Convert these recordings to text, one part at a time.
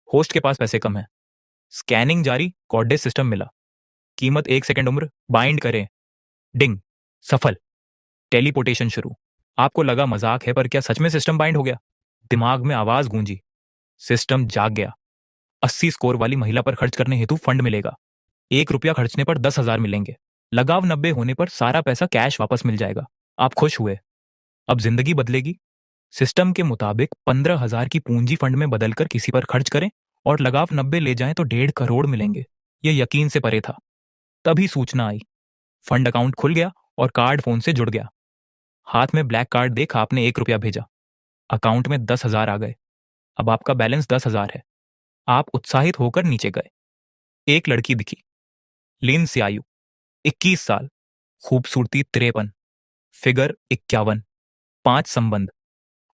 Host के पास पैसे कम है। स्कैनिंग जारी, कॉर्डेज सिस्टम मिला। कीमत 1 सेकंड उम्र, बाइंड करें। डिंग, सफल। टेलीपोर्टेशन शुरू। आपको लगा मजाक है, पर क्या सच में सिस्टम बाइंड हो गया? दिमाग में आवाज गूंजी। सिस्टम जाग गया। 80 स्कोर वाली महिला पर खर्च करने हेतु फंड मिलेगा। 1 रुपया खर्चने पर 10,000 मिलेंगे। लगाव 90 होने पर सारा पैसा कैश वापस मिल जाएगा। आप खुश हुए। अब जिंदगी बदलेगी। सिस्टम के मुताबिक 15,000 की पूंजी फंड में बदलकर किसी पर खर्च करें और लगाव 90 ले जाएं तो 1.5 करोड़ मिलेंगे। यह यकीन से परे था। तभी सूचना आई। फंड अकाउंट खुल गया और कार्ड फोन से जुड़ गया। हाथ में ब्लैक कार्ड देख आपने 1 रुपया भेजा। अकाउंट में 10,000 आ गए। अब आपका बैलेंस 10,000 है। आप उत्साहित होकर नीचे गए। एक लड़की दिखी। लीन से आयु 21 साल, खूबसूरती 53, फिगर 51, 5 संबंध।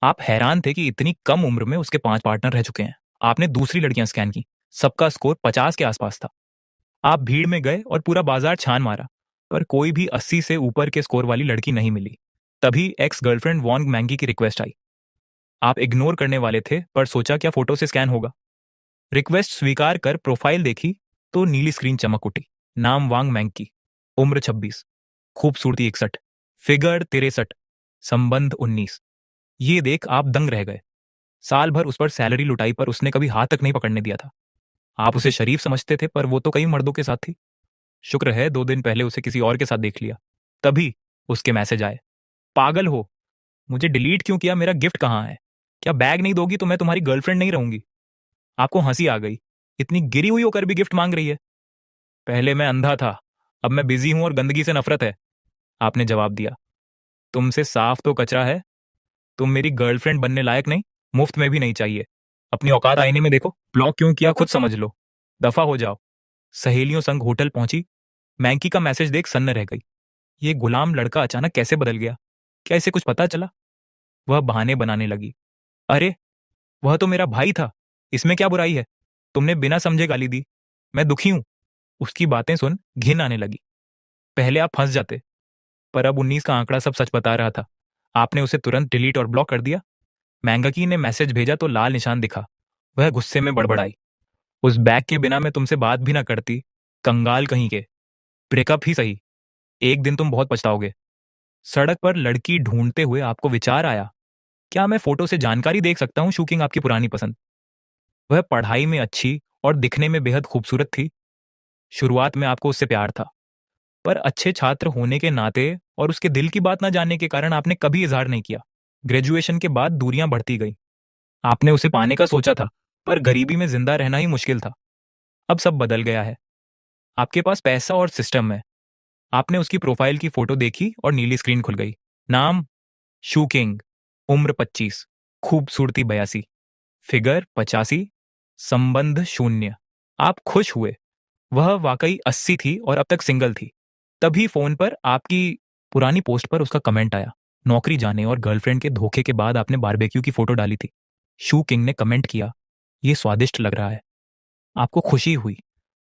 आप हैरान थे कि इतनी कम उम्र में उसके 5 पार्टनर रह चुके हैं। आपने दूसरी लड़कियां स्कैन की। सबका स्कोर 50 के आसपास था। आप भीड़ में गए और पूरा बाजार छान मारा, पर कोई भी 80 से ऊपर के स्कोर वाली लड़की नहीं मिली। तभी एक्स गर्लफ्रेंड वॉन्ग मैंगी की रिक्वेस्ट आई। आप इग्नोर करने वाले थे, पर सोचा क्या फोटो से स्कैन होगा। रिक्वेस्ट स्वीकार कर प्रोफाइल देखी तो नीली स्क्रीन चमक उठी। नाम वांग मैंगी, उम्र 26, खूबसूरती 61, फिगर 63, संबंध 19। ये देख आप दंग रह गए। साल भर उस पर सैलरी लुटाई, पर उसने कभी हाथ तक नहीं पकड़ने दिया था। आप उसे शरीफ समझते थे, पर वो तो कई मर्दों के साथ थी। शुक्र है 2 दिन पहले उसे किसी और के साथ देख लिया। तभी उसके मैसेज आए। पागल हो, मुझे डिलीट क्यों किया? मेरा गिफ्ट कहाँ है? क्या बैग नहीं दोगी तो मैं तुम्हारी गर्लफ्रेंड नहीं रहूंगी। आपको हंसी आ गई। इतनी गिरी हुई होकर भी गिफ्ट मांग रही है। पहले मैं अंधा था, अब मैं बिजी हूं और गंदगी से नफरत है। आपने जवाब दिया। तुमसे साफ तो कचरा है। तुम मेरी गर्लफ्रेंड बनने लायक नहीं, मुफ्त में भी नहीं चाहिए। अपनी औकात आईने में देखो। ब्लॉक क्यों किया खुद समझ लो। दफा हो जाओ। सहेलियों संग होटल पहुंची। मैंकी का मैसेज देख सन्न रह गई। ये गुलाम लड़का अचानक कैसे बदल गया? क्या इसे कुछ पता चला? वह बहाने बनाने लगी। अरे, वह तो मेरा भाई था। इसमें क्या बुराई है? तुमने बिना समझे गाली दी। मैं दुखी हूं। उसकी बातें सुन घिन आने लगी। पहले आप फंस जाते, पर अब 19 का आंकड़ा सब सच बता रहा था। आपने उसे तुरंत डिलीट और ब्लॉक कर दिया। मैंगकी ने मैसेज भेजा तो लाल निशान दिखा। वह गुस्से में बड़बड़ाई। उस बैग के बिना मैं तुमसे बात भी ना करती। कंगाल कहीं के। ब्रेकअप ही सही। एक दिन तुम बहुत पछताओगे। सड़क पर लड़की ढूंढते हुए आपको विचार आया, क्या मैं फोटो से जानकारी देख सकता हूं शूकिंग आपकी पुरानी पसंद? वह पढ़ाई में अच्छी और दिखने में बेहद खूबसूरत थी। शुरुआत में आपको उससे प्यार था, पर अच्छे छात्र होने के नाते और उसके दिल की बात ना जानने के कारण आपने कभी इजहार नहीं किया। ग्रेजुएशन के बाद दूरियां बढ़ती गई। आपने उसे पाने का सोचा था, पर गरीबी में जिंदा रहना ही मुश्किल था। अब सब बदल गया है। आपके पास पैसा और सिस्टम है। आपने उसकी प्रोफाइल की फोटो देखी और नीली स्क्रीन खुल गई। नाम शू किंग, उम्र 25, खूबसूरती 82, फिगर 85, संबंध 0। आप खुश हुए। वह वाकई 80 थी और अब तक सिंगल थी। तभी फोन पर आपकी पुरानी पोस्ट पर उसका कमेंट आया। नौकरी जाने और गर्लफ्रेंड के धोखे के बाद आपने बारबेक्यू की फोटो डाली थी। शू किंग ने कमेंट किया, ये स्वादिष्ट लग रहा है। आपको खुशी हुई।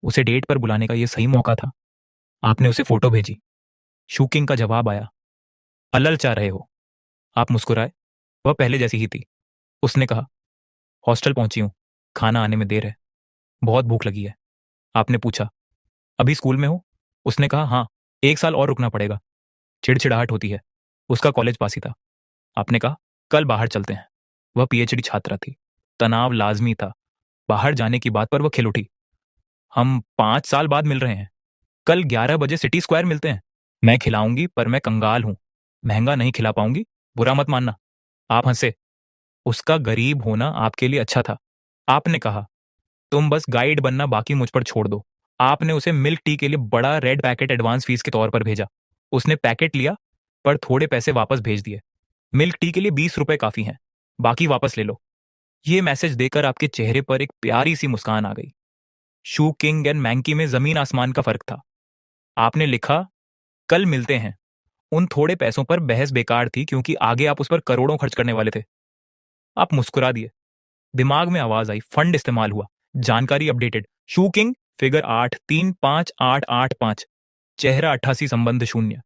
उसे डेट पर बुलाने का यह सही मौका था। आपने उसे फोटो भेजी। शू किंग का जवाब आया, अलल चाह रहे हो? आप मुस्कुराए। वह पहले जैसी ही थी। उसने कहा, हॉस्टल पहुंची हूं, खाना आने में देर है, बहुत भूख लगी है। आपने पूछा, अभी स्कूल में हो? उसने कहा, हाँ, 1 साल और रुकना पड़ेगा। चिड़चिड़ाहट होती है। उसका कॉलेज पास ही था। आपने कहा, कल बाहर चलते हैं। वह पीएचडी छात्रा थी। तनाव लाजमी था। बाहर जाने की बात पर वह खिल उठी। हम 5 साल बाद मिल रहे हैं। कल 11 बजे सिटी स्क्वायर मिलते हैं। मैं खिलाऊंगी, पर मैं कंगाल हूं। महंगा नहीं खिला पाऊंगी, बुरा मत मानना। आप हंसे। उसका गरीब होना आपके लिए अच्छा था। आपने कहा, तुम बस गाइड बनना बाकी मुझ पर छोड़ दो। आपने उसे मिल्क टी के लिए बड़ा रेड पैकेट एडवांस फीस के तौर पर भेजा। उसने पैकेट लिया, पर थोड़े पैसे वापस भेज दिए। मिल्क टी के लिए 20 रुपए काफी हैं, बाकी वापस ले लो। ये मैसेज देकर आपके चेहरे पर एक प्यारी सी मुस्कान आ गई। शू किंग एंड मैंकी में जमीन आसमान का फर्क था। आपने लिखा, कल मिलते हैं। उन थोड़े पैसों पर बहस बेकार थी, क्योंकि आगे आप उस पर करोड़ों खर्च करने वाले थे। आप मुस्कुरा दिए। दिमाग में आवाज आई, फंड इस्तेमाल हुआ। जानकारी अपडेटेड। शू किंग, फिगर 8, 35885, चेहरा 88, संबंध 0,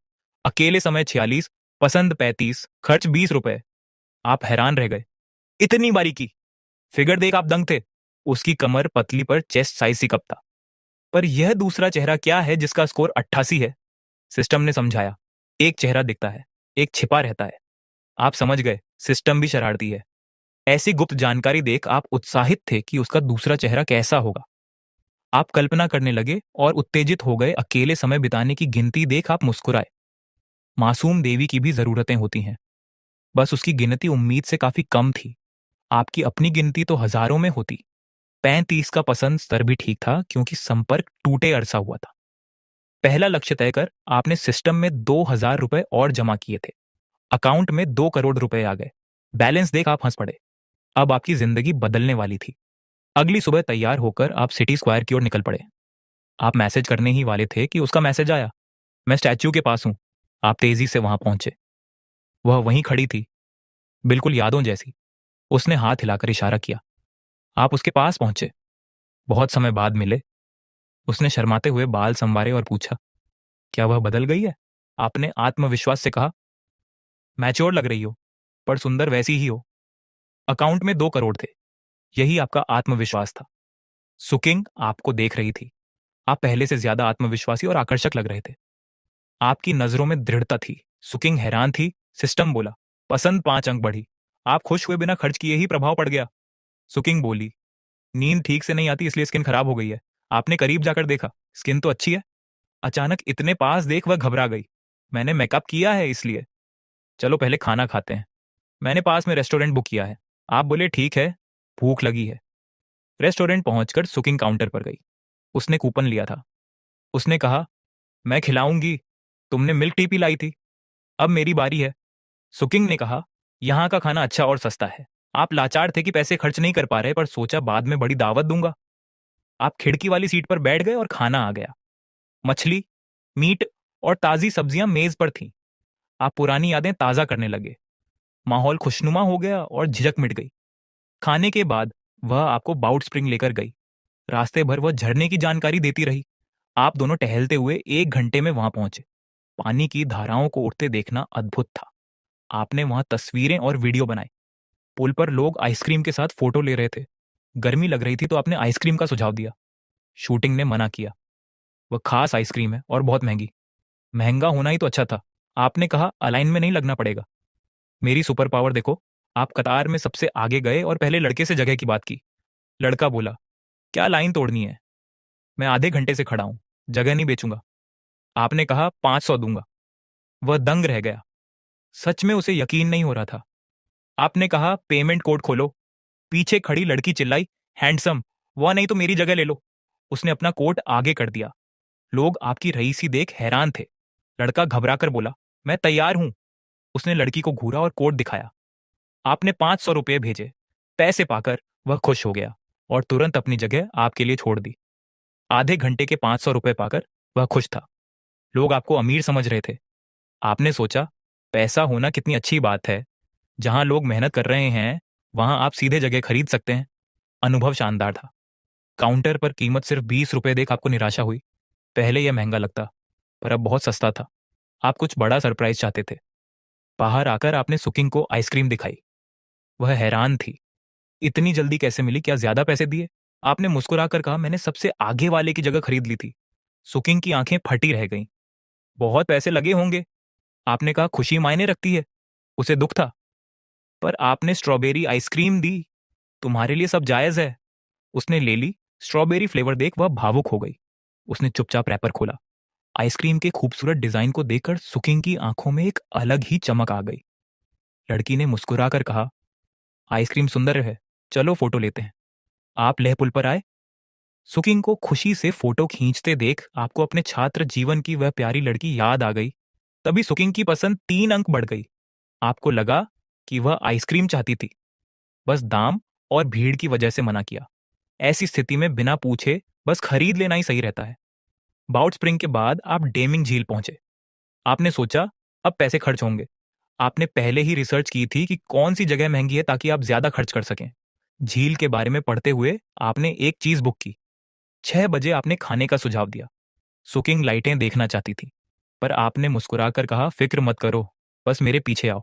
अकेले समय 46, पसंद 35, खर्च 20 रुपए। आप हैरान रह गए। इतनी बारीकी! फिगर देख आप दंग थे। उसकी कमर पतली पर चेस्ट साइज सी कप था। पर यह दूसरा चेहरा क्या है जिसका स्कोर 88 है? सिस्टम ने समझाया, एक चेहरा दिखता है, एक छिपा रहता है। आप समझ गए, सिस्टम भी शरारती है। ऐसी गुप्त जानकारी देख आप उत्साहित थे कि उसका दूसरा चेहरा कैसा होगा। आप कल्पना करने लगे और उत्तेजित हो गए। अकेले समय बिताने की गिनती देख आप मुस्कुराए। मासूम देवी की भी जरूरतें होती हैं, बस उसकी गिनती उम्मीद से काफी कम थी। आपकी अपनी गिनती तो हजारों में होती। 35 का पसंद स्तर भी ठीक था क्योंकि संपर्क टूटे अरसा हुआ था। पहला लक्ष्य तय कर आपने सिस्टम में 2,000 रुपए और जमा किए थे। अकाउंट में 2 करोड़ रुपए आ गए। बैलेंस देख आप हंस पड़े। अब आपकी जिंदगी बदलने वाली थी। अगली सुबह तैयार होकर आप सिटी स्क्वायर की ओर निकल पड़े। आप मैसेज करने ही वाले थे कि उसका मैसेज आया, मैं स्टैच्यू के पास हूं। आप तेजी से वहां पहुंचे। वह वहीं खड़ी थी, बिल्कुल यादों जैसी। उसने हाथ हिलाकर इशारा किया। आप उसके पास पहुंचे। बहुत समय बाद मिले। उसने शर्माते हुए बाल संवारे और पूछा, क्या वह बदल गई है? आपने आत्मविश्वास से कहा, मैच्योर लग रही हो, पर सुंदर वैसी ही हो। अकाउंट में 2 करोड़ थे, यही आपका आत्मविश्वास था। सुकिंग आपको देख रही थी। आप पहले से ज्यादा आत्मविश्वासी और आकर्षक लग रहे थे। आपकी नजरों में दृढ़ता थी। सुकिंग हैरान थी। सिस्टम बोला, पसंद 5 अंक बढ़ी। आप खुश हुए बिना खर्च किए ही प्रभाव पड़ गया। सुकिंग बोली, नींद ठीक से नहीं आती इसलिए स्किन खराब हो गई है। आपने करीब जाकर देखा, स्किन तो अच्छी है। अचानक इतने पास देख वह घबरा गई। मैंने मेकअप किया है इसलिए। चलो पहले खाना खाते हैं, मैंने पास में रेस्टोरेंट बुक किया है। आप बोले ठीक है, भूख लगी है। रेस्टोरेंट पहुंचकर सुकिंग काउंटर पर गई। उसने कूपन लिया था। उसने कहा, मैं खिलाऊंगी, तुमने मिल्क टी पी लाई थी, अब मेरी बारी है। सुकिंग ने कहा, यहाँ का खाना अच्छा और सस्ता है। आप लाचार थे कि पैसे खर्च नहीं कर पा रहे, पर सोचा बाद में बड़ी दावत दूंगा। आप खिड़की वाली सीट पर बैठ गए और खाना आ गया। मछली, मीट और ताजी सब्जियां मेज पर थीं। आप पुरानी यादें ताजा करने लगे। माहौल खुशनुमा हो गया और झिझक मिट गई। खाने के बाद वह आपको बाउट स्प्रिंग लेकर गई। रास्ते भर वह झरने की जानकारी देती रही। आप दोनों टहलते हुए 1 घंटे में वहां पहुंचे। पानी की धाराओं को उठते देखना अद्भुत था। आपने वहां तस्वीरें और वीडियो बनाए। पुल पर लोग आइसक्रीम के साथ फोटो ले रहे थे। गर्मी लग रही थी तो आपने आइसक्रीम का सुझाव दिया। शूटिंग ने मना किया, वह खास आइसक्रीम है और बहुत महंगी। महंगा होना ही तो अच्छा था। आपने कहा, अलाइन में नहीं लगना पड़ेगा। मेरी सुपर पावर देखो। आप कतार में सबसे आगे गए और पहले लड़के से जगह की बात की। लड़का बोला, क्या लाइन तोड़नी है, मैं आधे घंटे से खड़ा हूं, जगह नहीं बेचूंगा। आपने कहा, 500 दूंगा। वह दंग रह गया। सच में उसे यकीन नहीं हो रहा था। आपने कहा, पेमेंट कोड खोलो। पीछे खड़ी लड़की चिल्लाई, हैंडसम, वह नहीं तो मेरी जगह ले लो। उसने अपना कोट आगे कर दिया। लोग आपकी रईसी देख हैरान थे। लड़का घबराकर बोला, मैं तैयार हूं। उसने लड़की को घूरा और कोट दिखाया। आपने 500 रुपये भेजे। पैसे पाकर वह खुश हो गया और तुरंत अपनी जगह आपके लिए छोड़ दी। आधे घंटे के 500 रुपये पाकर वह खुश था। लोग आपको अमीर समझ रहे थे। आपने सोचा, पैसा होना कितनी अच्छी बात है। जहां लोग मेहनत कर रहे हैं वहां आप सीधे जगह खरीद सकते हैं। अनुभव शानदार था। काउंटर पर कीमत सिर्फ 20 रुपये देख आपको निराशा हुई। पहले यह महंगा लगता, पर अब बहुत सस्ता था। आप कुछ बड़ा सरप्राइज चाहते थे। बाहर आकर आपने सुकिंग को आइसक्रीम दिखाई। वह हैरान थी। इतनी जल्दी कैसे मिली, क्या ज्यादा पैसे दिए? आपने मुस्कुराकर कहा, मैंने सबसे आगे वाले की जगह खरीद ली थी। सुकिंग की आंखें फटी रह गईं। बहुत पैसे लगे होंगे। आपने कहा, खुशी मायने रखती है। उसे दुख था। पर आपने स्ट्रॉबेरी आइसक्रीम दी, तुम्हारे लिए सब जायज है। उसने ले ली। स्ट्रॉबेरी फ्लेवर देख वह भावुक हो गई। उसने चुपचाप रैपर खोला। आइसक्रीम के खूबसूरत डिजाइन को देखकर सुकिंग की आंखों में एक अलग ही चमक आ गई। लड़की ने मुस्कुराकर कहा, आइसक्रीम सुंदर है, चलो फोटो लेते हैं। आप लेह पुल पर आए। सुकिंग को खुशी से फोटो खींचते देख आपको अपने छात्र जीवन की वह प्यारी लड़की याद आ गई। तभी सुकिंग की पसंद 3 अंक बढ़ गई। आपको लगा कि वह आइसक्रीम चाहती थी, बस दाम और भीड़ की वजह से मना किया। ऐसी स्थिति में बिना पूछे बस खरीद लेना ही सही रहता है। बाउट स्प्रिंग के बाद आप डेमिंग झील पहुंचे। आपने सोचा, अब पैसे खर्च होंगे। आपने पहले ही रिसर्च की थी कि कौन सी जगह महंगी है ताकि आप ज्यादा खर्च कर सकें। झील के बारे में पढ़ते हुए आपने एक चीज बुक की। 6 बजे आपने खाने का सुझाव दिया। सुकिंग लाइटें देखना चाहती थी, पर आपने मुस्कुराकर कहा, फिक्र मत करो, बस मेरे पीछे आओ।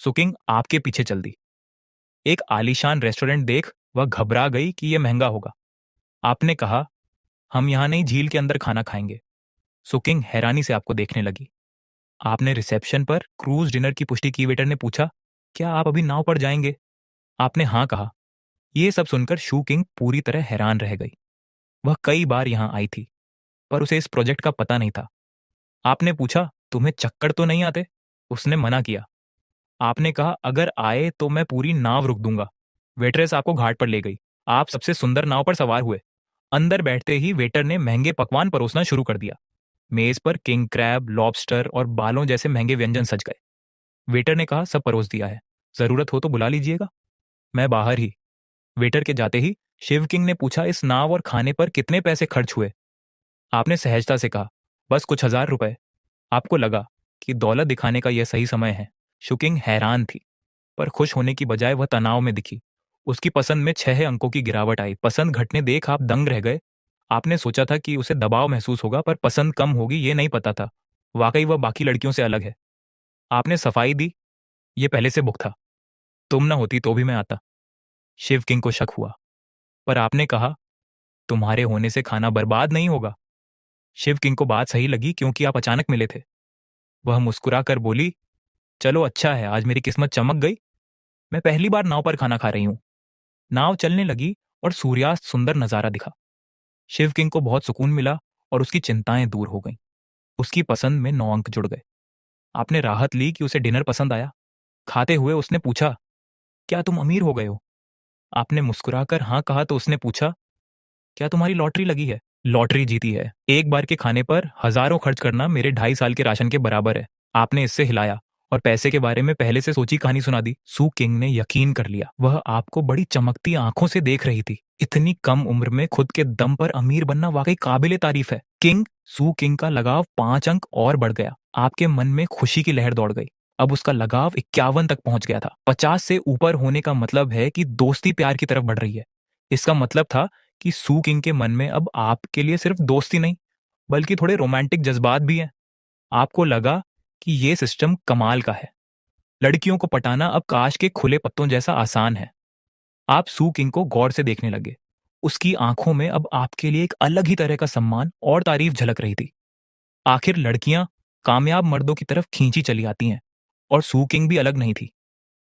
सुकिंग आपके पीछे चल दी। एक आलीशान रेस्टोरेंट देख वह घबरा गई कि यह महंगा होगा। आपने कहा, हम यहाँ नहीं, झील के अंदर खाना खाएंगे। सुकिंग हैरानी से आपको देखने लगी। आपने रिसेप्शन पर क्रूज डिनर की पुष्टि की। वेटर ने पूछा, क्या आप अभी नाव पर जाएंगे? आपने हाँ कहा। यह सब सुनकर शू किंग पूरी तरह हैरान रह गई। वह कई बार यहाँ आई थी, पर उसे इस प्रोजेक्ट का पता नहीं था। आपने पूछा, तुम्हें चक्कर तो नहीं आते? उसने मना किया। आपने कहा, अगर आए तो मैं पूरी नाव रोक दूंगा। वेटरेस आपको घाट पर ले गई। आप सबसे सुंदर नाव पर सवार हुए। अंदर बैठते ही वेटर ने महंगे पकवान परोसना शुरू कर दिया। मेज पर किंग क्रैब, लॉबस्टर और बालों जैसे महंगे व्यंजन सज गए। वेटर ने कहा, सब परोस दिया है, जरूरत हो तो बुला लीजिएगा। मैं बाहर ही। वेटर के जाते ही शिव किंग ने पूछा, इस नाव और खाने पर कितने पैसे खर्च हुए? आपने सहजता से कहा, बस कुछ 1000 रुपए। आपको लगा कि दौलत दिखाने का यह सही समय है। शुकिंग हैरान थी, पर खुश होने की बजाय वह तनाव में दिखी। उसकी पसंद में 6 अंकों की गिरावट आई। पसंद घटने देख आप दंग रह गए। आपने सोचा था कि उसे दबाव महसूस होगा, पर पसंद कम होगी ये नहीं पता था। वाकई वह बाकी लड़कियों से अलग है। आपने सफाई दी, ये पहले से बुक था। तुम न होती तो भी मैं आता। शिव किंग को शक हुआ, पर आपने कहा, तुम्हारे होने से खाना बर्बाद नहीं होगा। शिव किंग को बात सही लगी, क्योंकि आप अचानक मिले थे। वह मुस्कुरा कर बोली, चलो अच्छा है, आज मेरी किस्मत चमक गई। मैं पहली बार नाव पर खाना खा रही हूं। नाव चलने लगी और सूर्यास्त सुंदर नजारा दिखा। शिव किंग को बहुत सुकून मिला और उसकी चिंताएं दूर हो गईं। उसकी पसंद में 9 अंक जुड़ गए। आपने राहत ली कि उसे डिनर पसंद आया। खाते हुए उसने पूछा, क्या तुम अमीर हो गए हो? आपने मुस्कुराकर हाँ कहा तो उसने पूछा, क्या तुम्हारी लॉटरी लगी है? लॉटरी जीती है। एक बार के खाने पर हजारों खर्च करना मेरे 2.5 साल के राशन के बराबर है। आपने इससे हिलाया और पैसे के बारे में पहले से सोची कहानी सुना दी। सू किंग ने यकीन कर लिया। वह आपको बड़ी चमकती आंखों से देख रही थी। इतनी कम उम्र में खुद के दम पर अमीर बनना वाकई काबिले तारीफ है। सू किंग का लगाव 5 अंक और बढ़ गया। आपके मन में खुशी की लहर दौड़ गई। अब उसका लगाव 51 तक पहुंच गया था। 50 से ऊपर होने का मतलब है कि दोस्ती प्यार की तरफ बढ़ रही है। इसका मतलब था कि सू किंग के मन में अब आपके लिए सिर्फ दोस्ती नहीं, बल्कि थोड़े रोमांटिक जज्बात भी हैं। आपको लगा कि ये सिस्टम कमाल का है। लड़कियों को पटाना अब काश के खुले पत्तों जैसा आसान है। आप सू किंग को गौर से देखने लगे। उसकी आंखों में अब आपके लिए एक अलग ही तरह का सम्मान और तारीफ झलक रही थी। आखिर लड़कियां कामयाब मर्दों की तरफ खींची चली आती हैं, और सू किंग भी अलग नहीं थी।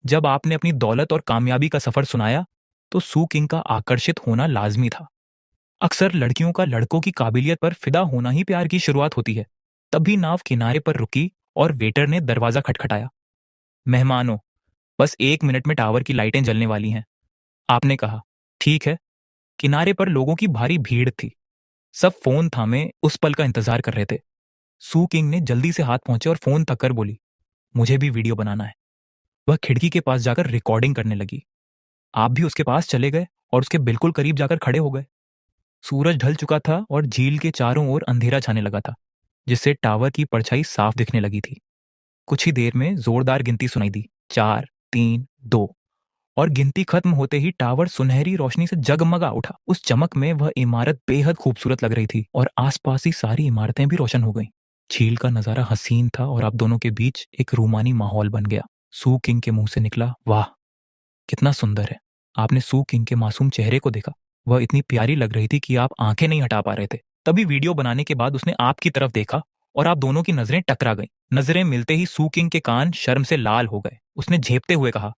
जब आपने अपनी दौलत और कामयाबी का सफर सुनाया, तो सू किंग का आकर्षित होना लाजमी था। अक्सर लड़कियों का लड़कों की काबिलियत पर फिदा होना ही प्यार की शुरुआत होती है। तभी नाव किनारे पर रुकी और वेटर ने दरवाजा खटखटाया। मेहमानों, बस 1 मिनट में टावर की लाइटें जलने वाली हैं। आपने कहा, ठीक है। किनारे पर लोगों की भारी भीड़ थी। सब फोन थामे उस पल का इंतजार कर रहे थे। सू किंग ने जल्दी से हाथ पहुंचे और फोन तक कर बोली, मुझे भी वीडियो बनाना है। वह खिड़की के पास जाकर रिकॉर्डिंग करने लगी। आप भी उसके पास चले गए और उसके बिल्कुल करीब जाकर खड़े हो गए। सूरज ढल चुका था और झील के चारों ओर अंधेरा छाने लगा था, जिससे टावर की परछाई साफ दिखने लगी थी। कुछ ही देर में जोरदार गिनती सुनाई दी, 4, 3, 2। और गिनती खत्म होते ही टावर सुनहरी रोशनी से जगमगा उठा। उस चमक में वह इमारत बेहद खूबसूरत लग रही थी और आसपास की सारी इमारतें भी रोशन हो गईं। झील का नजारा हसीन था और आप दोनों के बीच एक रूमानी माहौल बन गया। सू किंग के मुंह से निकला, वाह, कितना सुंदर है। आपने सू किंग के मासूम चेहरे को देखा। वह इतनी प्यारी लग रही थी कि आप आंखें नहीं हटा पा रहे थे। तभी वीडियो बनाने के बाद उसने आपकी तरफ देखा और आप दोनों की नजरें टकरा गईं। नजरें मिलते ही सू किंग के कान शर्म से लाल हो गए। उसने झेपते हुए कहा,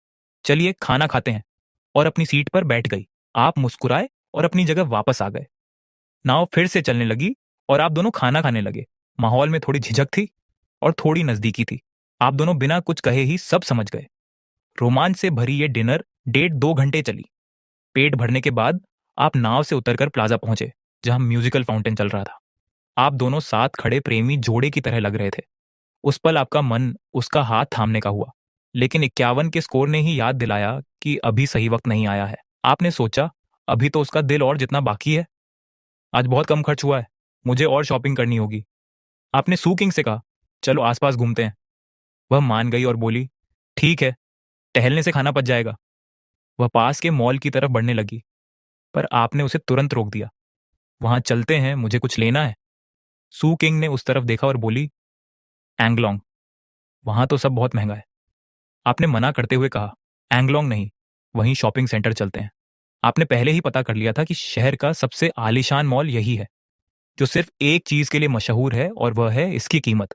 चलिए खाना खाते हैं, और अपनी सीट पर बैठ गई। आप मुस्कुराए और अपनी जगह वापस आ गए। नाव फिर से चलने लगी और आप दोनों खाना खाने लगे। माहौल में थोड़ी झिझक थी और थोड़ी नजदीकी थी। आप दोनों बिना कुछ कहे ही सब समझ गए। रोमांच से भरी ये डिनर 1.5-2 घंटे चली। पेट भरने के बाद आप नाव से उतरकर प्लाजा पहुंचे, जहां म्यूजिकल फाउंटेन चल रहा था। आप दोनों साथ खड़े प्रेमी जोड़े की तरह लग रहे थे। उस पल आपका मन उसका हाथ थामने का हुआ, लेकिन 51 के स्कोर ने ही याद दिलाया कि अभी सही वक्त नहीं आया है। आपने सोचा, अभी तो उसका दिल और जितना बाकी है। आज बहुत कम खर्च हुआ है, मुझे और शॉपिंग करनी होगी। आपने सू किंग से कहा, चलो आसपास घूमते हैं। वह मान गई और बोली, ठीक है, टहलने से खाना पच जाएगा। वह पास के मॉल की तरफ बढ़ने लगी, पर आपने उसे तुरंत रोक दिया। वहां चलते हैं, मुझे कुछ लेना है। सू किंग ने उस तरफ देखा और बोली, एंगलोंग, वहां तो सब बहुत महंगा है। आपने मना करते हुए कहा, एंगलोंग नहीं, वहीं शॉपिंग सेंटर चलते हैं। आपने पहले ही पता कर लिया था कि शहर का सबसे आलीशान मॉल यही है, जो सिर्फ एक चीज के लिए मशहूर है और वह है इसकी कीमत।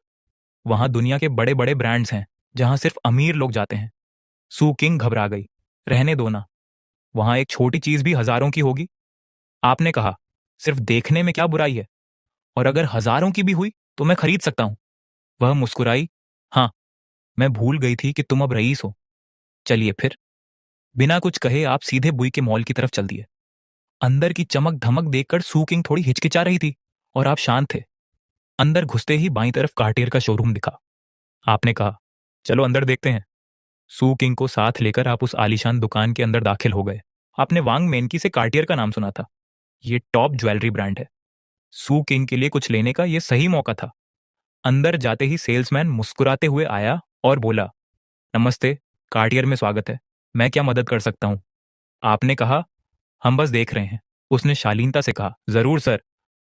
वहां दुनिया के बड़े बड़े ब्रांड्स हैं जहां सिर्फ अमीर लोग जाते हैं। सू किंग घबरा गई। रहने दो ना, वहां एक छोटी चीज भी हजारों की होगी। आपने कहा, सिर्फ देखने में क्या बुराई है, और अगर हजारों की भी हुई तो मैं खरीद सकता हूं। वह मुस्कुराई। हाँ, मैं भूल गई थी कि तुम अब रईस हो। चलिए फिर। बिना कुछ कहे आप सीधे बुई के मॉल की तरफ चल दिए। अंदर की चमक धमक देखकर सू किंग थोड़ी हिचकिचा रही थी और आप शांत थे। अंदर घुसते ही बाईं तरफ कार्टियर का शोरूम दिखा। आपने कहा, चलो अंदर देखते हैं। सू किंग को साथ लेकर आप उस आलीशान दुकान के अंदर दाखिल हो गए। आपने वांग मेनकी से कार्टियर का नाम सुना था। ये टॉप ज्वेलरी ब्रांड है। सू किंग के लिए कुछ लेने का यह सही मौका था। अंदर जाते ही सेल्समैन मुस्कुराते हुए आया और बोला, नमस्ते, कार्टियर में स्वागत है। मैं क्या मदद कर सकता हूं? आपने कहा, हम बस देख रहे हैं। उसने शालीनता से कहा, जरूर सर,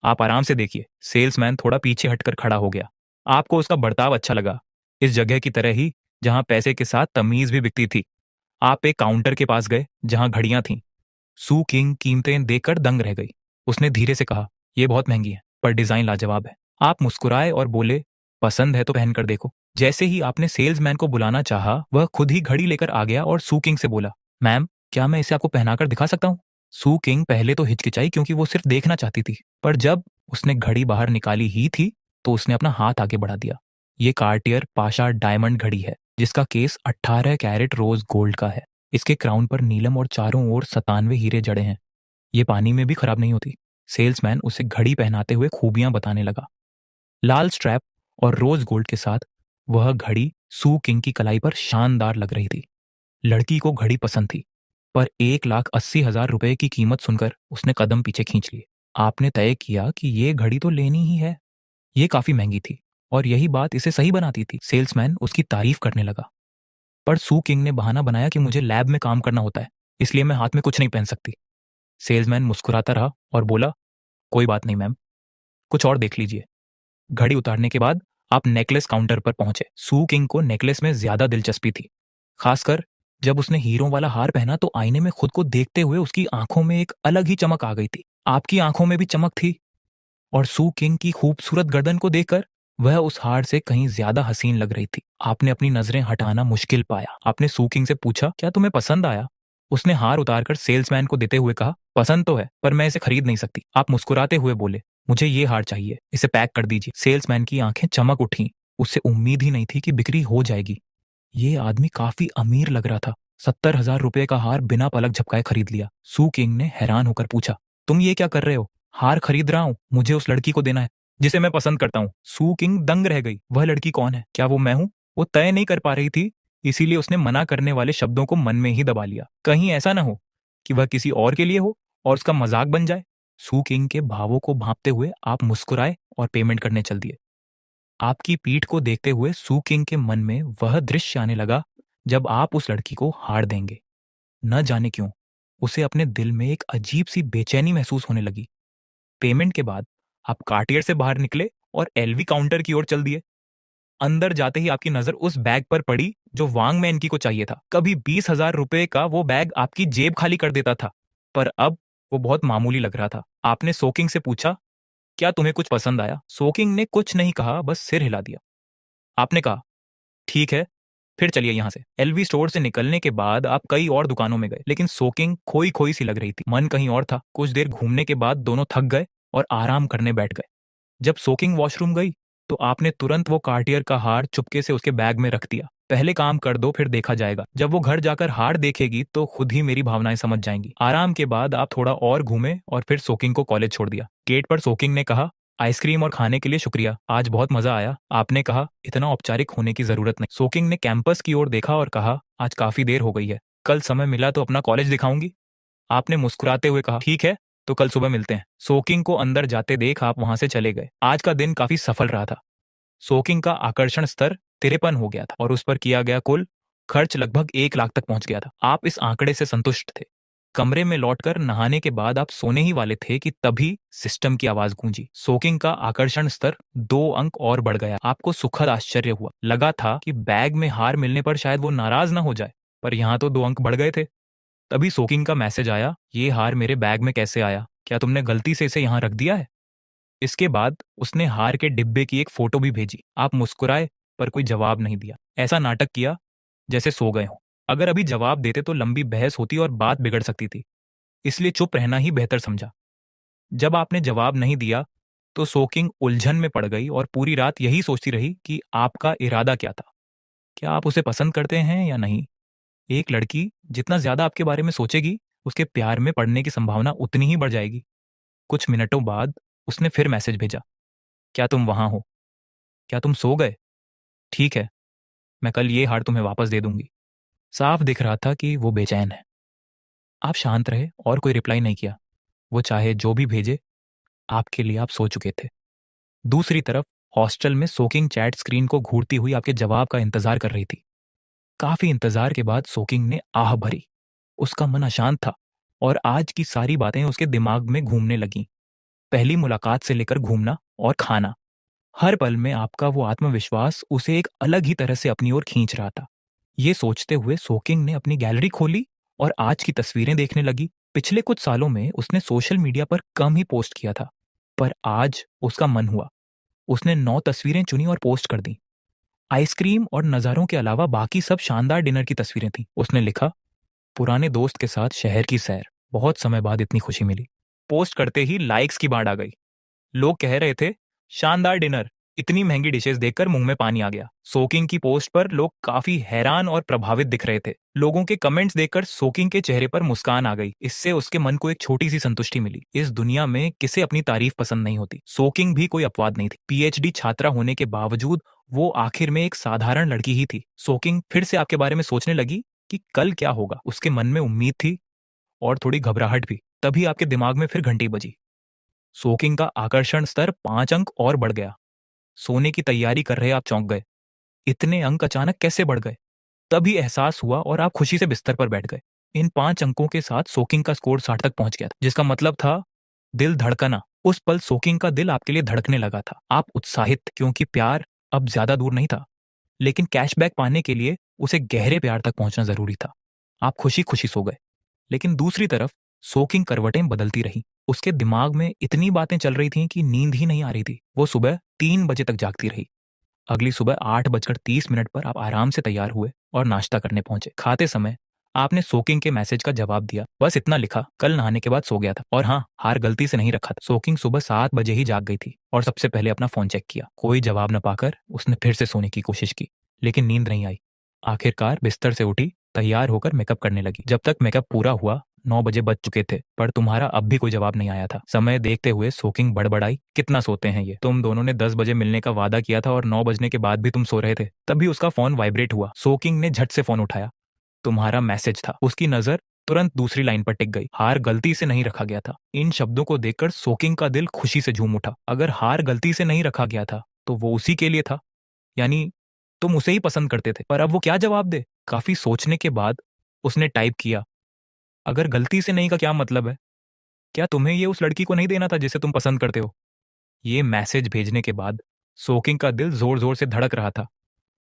आप आराम से देखिए। सेल्समैन थोड़ा पीछे हटकर खड़ा हो गया। आपको उसका बर्ताव अच्छा लगा, इस जगह की तरह ही जहां पैसे के साथ तमीज भी बिकती थी। आप एक काउंटर के पास गए जहां घड़ियां थीं। सू किंग कीमतें देखकर दंग रह गई। उसने धीरे से कहा, यह बहुत महंगी है, पर डिजाइन लाजवाब है। आप मुस्कुराए और बोले, पसंद है तो पहन कर देखो। जैसे ही आपने सेल्समैन को बुलाना चाहा, वह खुद ही घड़ी लेकर आ गया और सू किंग से बोला, मैम, क्या मैं इसे आपको पहनाकर दिखा सकता हूँ? सू किंग पहले तो हिचकिचाई क्योंकि वो सिर्फ देखना चाहती थी, पर जब उसने घड़ी बाहर निकाली ही थी तो उसने अपना हाथ आगे बढ़ा दिया। ये कार्टियर पाशा डायमंड घड़ी है, जिसका केस 18 कैरेट रोज गोल्ड का है। इसके क्राउन पर नीलम और चारों ओर 97 हीरे जड़े हैं। ये पानी में भी खराब नहीं होती। सेल्समैन उसे घड़ी पहनाते हुए खूबियां बताने लगा। लाल स्ट्रैप और रोज गोल्ड के साथ वह घड़ी सू किंग की कलाई पर शानदार लग रही थी। लड़की को घड़ी पसंद थी, पर 1,80,000 रुपए की कीमत सुनकर उसने कदम पीछे खींच लिए। आपने तय किया कि ये घड़ी तो लेनी ही है। ये काफी महंगी थी और यही बात इसे सही बनाती थी। सेल्समैन उसकी तारीफ करने लगा, पर सू किंग ने बहाना बनाया कि मुझे लैब में काम करना होता है, इसलिए मैं हाथ में कुछ नहीं पहन सकती। सेल्समैन मुस्कुराता रहा और बोला, कोई बात नहीं मैम, कुछ और देख लीजिए। घड़ी उतारने के बाद आप नेकलेस काउंटर पर पहुंचे। सू किंग को नेकलेस में ज्यादा दिलचस्पी थी, खासकर जब उसने हीरों वाला हार पहना तो आईने में खुद को देखते हुए उसकी आंखों में एक अलग ही चमक आ गई थी। आपकी आंखों में भी चमक थी, और सू किंग की खूबसूरत गर्दन को देखकर वह उस हार से कहीं ज्यादा हसीन लग रही थी। आपने अपनी नजरें हटाना मुश्किल पाया। आपने सू किंग से पूछा, क्या तुम्हें पसंद आया? उसने हार उतारकर सेल्समैन को देते हुए कहा, पसंद तो है, पर मैं इसे खरीद नहीं सकती। आप मुस्कुराते हुए बोले, मुझे ये हार चाहिए, इसे पैक कर दीजिए। सेल्समैन की आंखें चमक उठी। उससे उम्मीद ही नहीं थी कि बिक्री हो जाएगी। ये आदमी काफी अमीर लग रहा था। 70,000 रुपए का हार बिना पलक झपकाए खरीद लिया। सू किंग ने हैरान होकर पूछा, तुम ये क्या कर रहे हो? हार खरीद रहा हूँ, मुझे उस लड़की को देना है जिसे मैं पसंद करता हूँ। सू किंग दंग रह गई। वह लड़की कौन है? क्या वो मैं हूँ? वो तय नहीं कर पा रही थी, इसीलिए उसने मना करने वाले शब्दों को मन में ही दबा लिया। कहीं ऐसा ना हो कि वह किसी और के लिए हो और उसका मजाक बन जाए। सू किंग के भावों को भांपते हुए आप मुस्कुराए और पेमेंट करने चल दिए। आपकी पीठ को देखते हुए सू किंग के मन में वह दृश्य आने लगा जब आप उस लड़की को हार देंगे। न जाने क्यों उसे अपने दिल में एक अजीब सी बेचैनी महसूस होने लगी। पेमेंट के बाद आप कार्टियर से बाहर निकले और एलवी काउंटर की ओर चल दिए। अंदर जाते ही आपकी नजर उस बैग पर पड़ी जो वांग मैनकी को चाहिए था। कभी 20,000 रुपए का वो बैग आपकी जेब खाली कर देता था, पर अब वो बहुत मामूली लग रहा था। आपने सोकिंग से पूछा, क्या तुम्हें कुछ पसंद आया? सोकिंग ने कुछ नहीं कहा, बस सिर हिला दिया। आपने कहा, ठीक है, फिर चलिए यहाँ से। एलवी स्टोर से निकलने के बाद आप कई और दुकानों में गए, लेकिन सोकिंग खोई खोई सी लग रही थी। मन कहीं और था। कुछ देर घूमने के बाद दोनों थक गए और आराम करने बैठ गए। जब सोकिंग वॉशरूम गई तो आपने तुरंत वो कार्टियर का हार चुपके से उसके बैग में रख दिया। पहले काम कर दो, फिर देखा जाएगा। जब वो घर जाकर हार देखेगी तो खुद ही मेरी भावनाएं समझ जाएंगी। आराम के बाद आप थोड़ा और घूमे और फिर सोकिंग को कॉलेज छोड़ दिया। गेट पर सोकिंग ने कहा, आइसक्रीम और खाने के लिए शुक्रिया, आज बहुत मजा आया। आपने कहा, इतना औपचारिक होने की जरूरत नहीं। सोकिंग ने कैंपस की ओर देखा और कहा, आज काफी देर हो गई है, कल समय मिला तो अपना कॉलेज दिखाऊंगी। आपने मुस्कुराते हुए कहा, ठीक है, तो कल सुबह मिलते हैं। सोकिंग को अंदर जाते देख आप वहां से चले गए। आज का दिन काफी सफल रहा था। सोकिंग का आकर्षण स्तर 53 हो गया था और उस पर किया गया कुल खर्च लगभग 1 लाख तक पहुंच गया था। आप इस आंकड़े से संतुष्ट थे। कमरे में लौटकर नहाने के बाद आप सोने ही वाले थे कि तभी सिस्टम की आवाज गूंजी। सोकिंग का आकर्षण स्तर 2 अंक और बढ़ गया। आपको सुखद आश्चर्य हुआ। लगा था कि बैग में हार मिलने पर शायद वो नाराज ना हो जाए, पर यहाँ तो 2 अंक बढ़ गए थे। तभी सोकिंग का मैसेज आया, ये हार मेरे बैग में कैसे आया, क्या तुमने गलती से इसे यहाँ रख दिया है? इसके बाद उसने हार के डिब्बे की एक फोटो भी भेजी। आप मुस्कुराए पर कोई जवाब नहीं दिया। ऐसा नाटक किया जैसे सो गए हो। अगर अभी जवाब देते तो लंबी बहस होती और बात बिगड़ सकती थी, इसलिए चुप रहना ही बेहतर समझा। जब आपने जवाब नहीं दिया तो सोकिंग उलझन में पड़ गई और पूरी रात यही सोचती रही कि आपका इरादा क्या था। क्या आप उसे पसंद करते हैं या नहीं? एक लड़की जितना ज्यादा आपके बारे में सोचेगी, उसके प्यार में पड़ने की संभावना उतनी ही बढ़ जाएगी। कुछ मिनटों बाद उसने फिर मैसेज भेजा, क्या तुम वहां हो? क्या तुम सो गए? ठीक है, मैं कल ये हार तुम्हें वापस दे दूंगी। साफ दिख रहा था कि वो बेचैन है। आप शांत रहे और कोई रिप्लाई नहीं किया। वो चाहे जो भी भेजे, आपके लिए आप सो चुके थे। दूसरी तरफ हॉस्टल में सोकिंग चैट स्क्रीन को घूरती हुई आपके जवाब का इंतजार कर रही थी। काफी इंतजार के बाद सोकिंग ने आह भरी। उसका मन अशांत था और आज की सारी बातें उसके दिमाग में घूमने लगीं। पहली मुलाकात से लेकर घूमना और खाना, हर पल में आपका वो आत्मविश्वास उसे एक अलग ही तरह से अपनी ओर खींच रहा था। ये सोचते हुए सोकिंग ने अपनी गैलरी खोली और आज की तस्वीरें देखने लगी। पिछले कुछ सालों में उसने सोशल मीडिया पर कम ही पोस्ट किया था, पर आज उसका मन हुआ। उसने 9 तस्वीरें चुनी और पोस्ट कर दी। आइसक्रीम और नज़ारों के अलावा बाकी सब शानदार डिनर की तस्वीरें थीं। उसने लिखा, पुराने दोस्त के साथ शहर की सैर, बहुत समय बाद इतनी खुशी मिली। पोस्ट करते ही लाइक्स की बाढ़ आ गई। लोग कह रहे थे, शानदार डिनर। इतनी महंगी डिशेस देखकर मुंह में पानी आ गया। सोकिंग की पोस्ट पर लोग काफी हैरान और प्रभावित दिख रहे थे। लोगों के कमेंट्स देखकर सोकिंग के चेहरे पर मुस्कान आ गई। इससे उसके मन को एक छोटी सी संतुष्टि मिली। इस दुनिया में किसे अपनी तारीफ पसंद नहीं होती। सोकिंग भी कोई अपवाद नहीं थी। पीएचडी छात्रा होने के बावजूद वो आखिर में एक साधारण लड़की ही थी। सोकिंग फिर से आपके बारे में सोचने लगी कि कल क्या होगा। उसके मन में उम्मीद थी और थोड़ी घबराहट भी। तभी आपके दिमाग में फिर घंटी बजी। सोकिंग का आकर्षण स्तर 5 अंक और बढ़ गया। सोने की तैयारी कर रहे आप चौंक गए। इतने अंक अचानक कैसे बढ़ गए? तभी एहसास हुआ और आप खुशी से बिस्तर पर बैठ गए। इन 5 अंकों के साथ सोकिंग का स्कोर 60 तक पहुंच गया था, जिसका मतलब था दिल धड़कना। उस पल सोकिंग का दिल आपके लिए धड़कने लगा था। आप उत्साहित थे, क्योंकि प्यार अब ज्यादा दूर नहीं था। लेकिन कैशबैक पाने के लिए उसे गहरे प्यार तक पहुंचना जरूरी था। आप खुशी खुशी सो गए। लेकिन दूसरी तरफ सोकिंग करवटें बदलती रही। उसके दिमाग में इतनी बातें चल रही थीं कि नींद ही नहीं आ रही थी। वो सुबह 3 बजे तक जागती रही। अगली सुबह 8:30 पर आप आराम से तैयार हुए और नाश्ता करने पहुंचे। खाते समय आपने सोकिंग के मैसेज का जवाब दिया। बस इतना लिखा, कल नहाने के बाद सो गया था। और हाँ, हार गलती से नहीं रखा था। सोकिंग सुबह 7 बजे ही जाग गई थी और सबसे पहले अपना फोन चेक किया। कोई जवाब न पाकर उसने फिर से सोने की कोशिश की, लेकिन नींद नहीं आई। आखिरकार बिस्तर से उठी, तैयार होकर मेकअप करने लगी। जब तक मेकअप पूरा हुआ 9 बजे बज चुके थे, पर तुम्हारा अब भी कोई जवाब नहीं आया था। समय देखते हुए सोकिंग बड़बड़ाई, कितना सोते हैं ये? तुम दोनों ने 10 बजे मिलने का वादा किया था और 9 बजने के बाद भी तुम सो रहे थे। तभी उसका फोन वाइब्रेट हुआ। सोकिंग ने झट से फोन उठाया। तुम्हारा मैसेज था। उसकी नजर तुरंत दूसरी लाइन पर टिक गई। हार गलती से नहीं रखा गया था। इन शब्दों को देखकर सोकिंग का दिल खुशी से झूम उठा। अगर हार गलती से नहीं रखा गया था तो वो उसी के लिए था, यानी तुम उसे ही पसंद करते थे। पर अब वो क्या जवाब दे? काफी सोचने के बाद उसने टाइप किया, अगर गलती से नहीं का क्या मतलब है? क्या तुम्हें ये उस लड़की को नहीं देना था जिसे तुम पसंद करते हो? ये मैसेज भेजने के बाद सोकिंग का दिल जोर जोर से धड़क रहा था।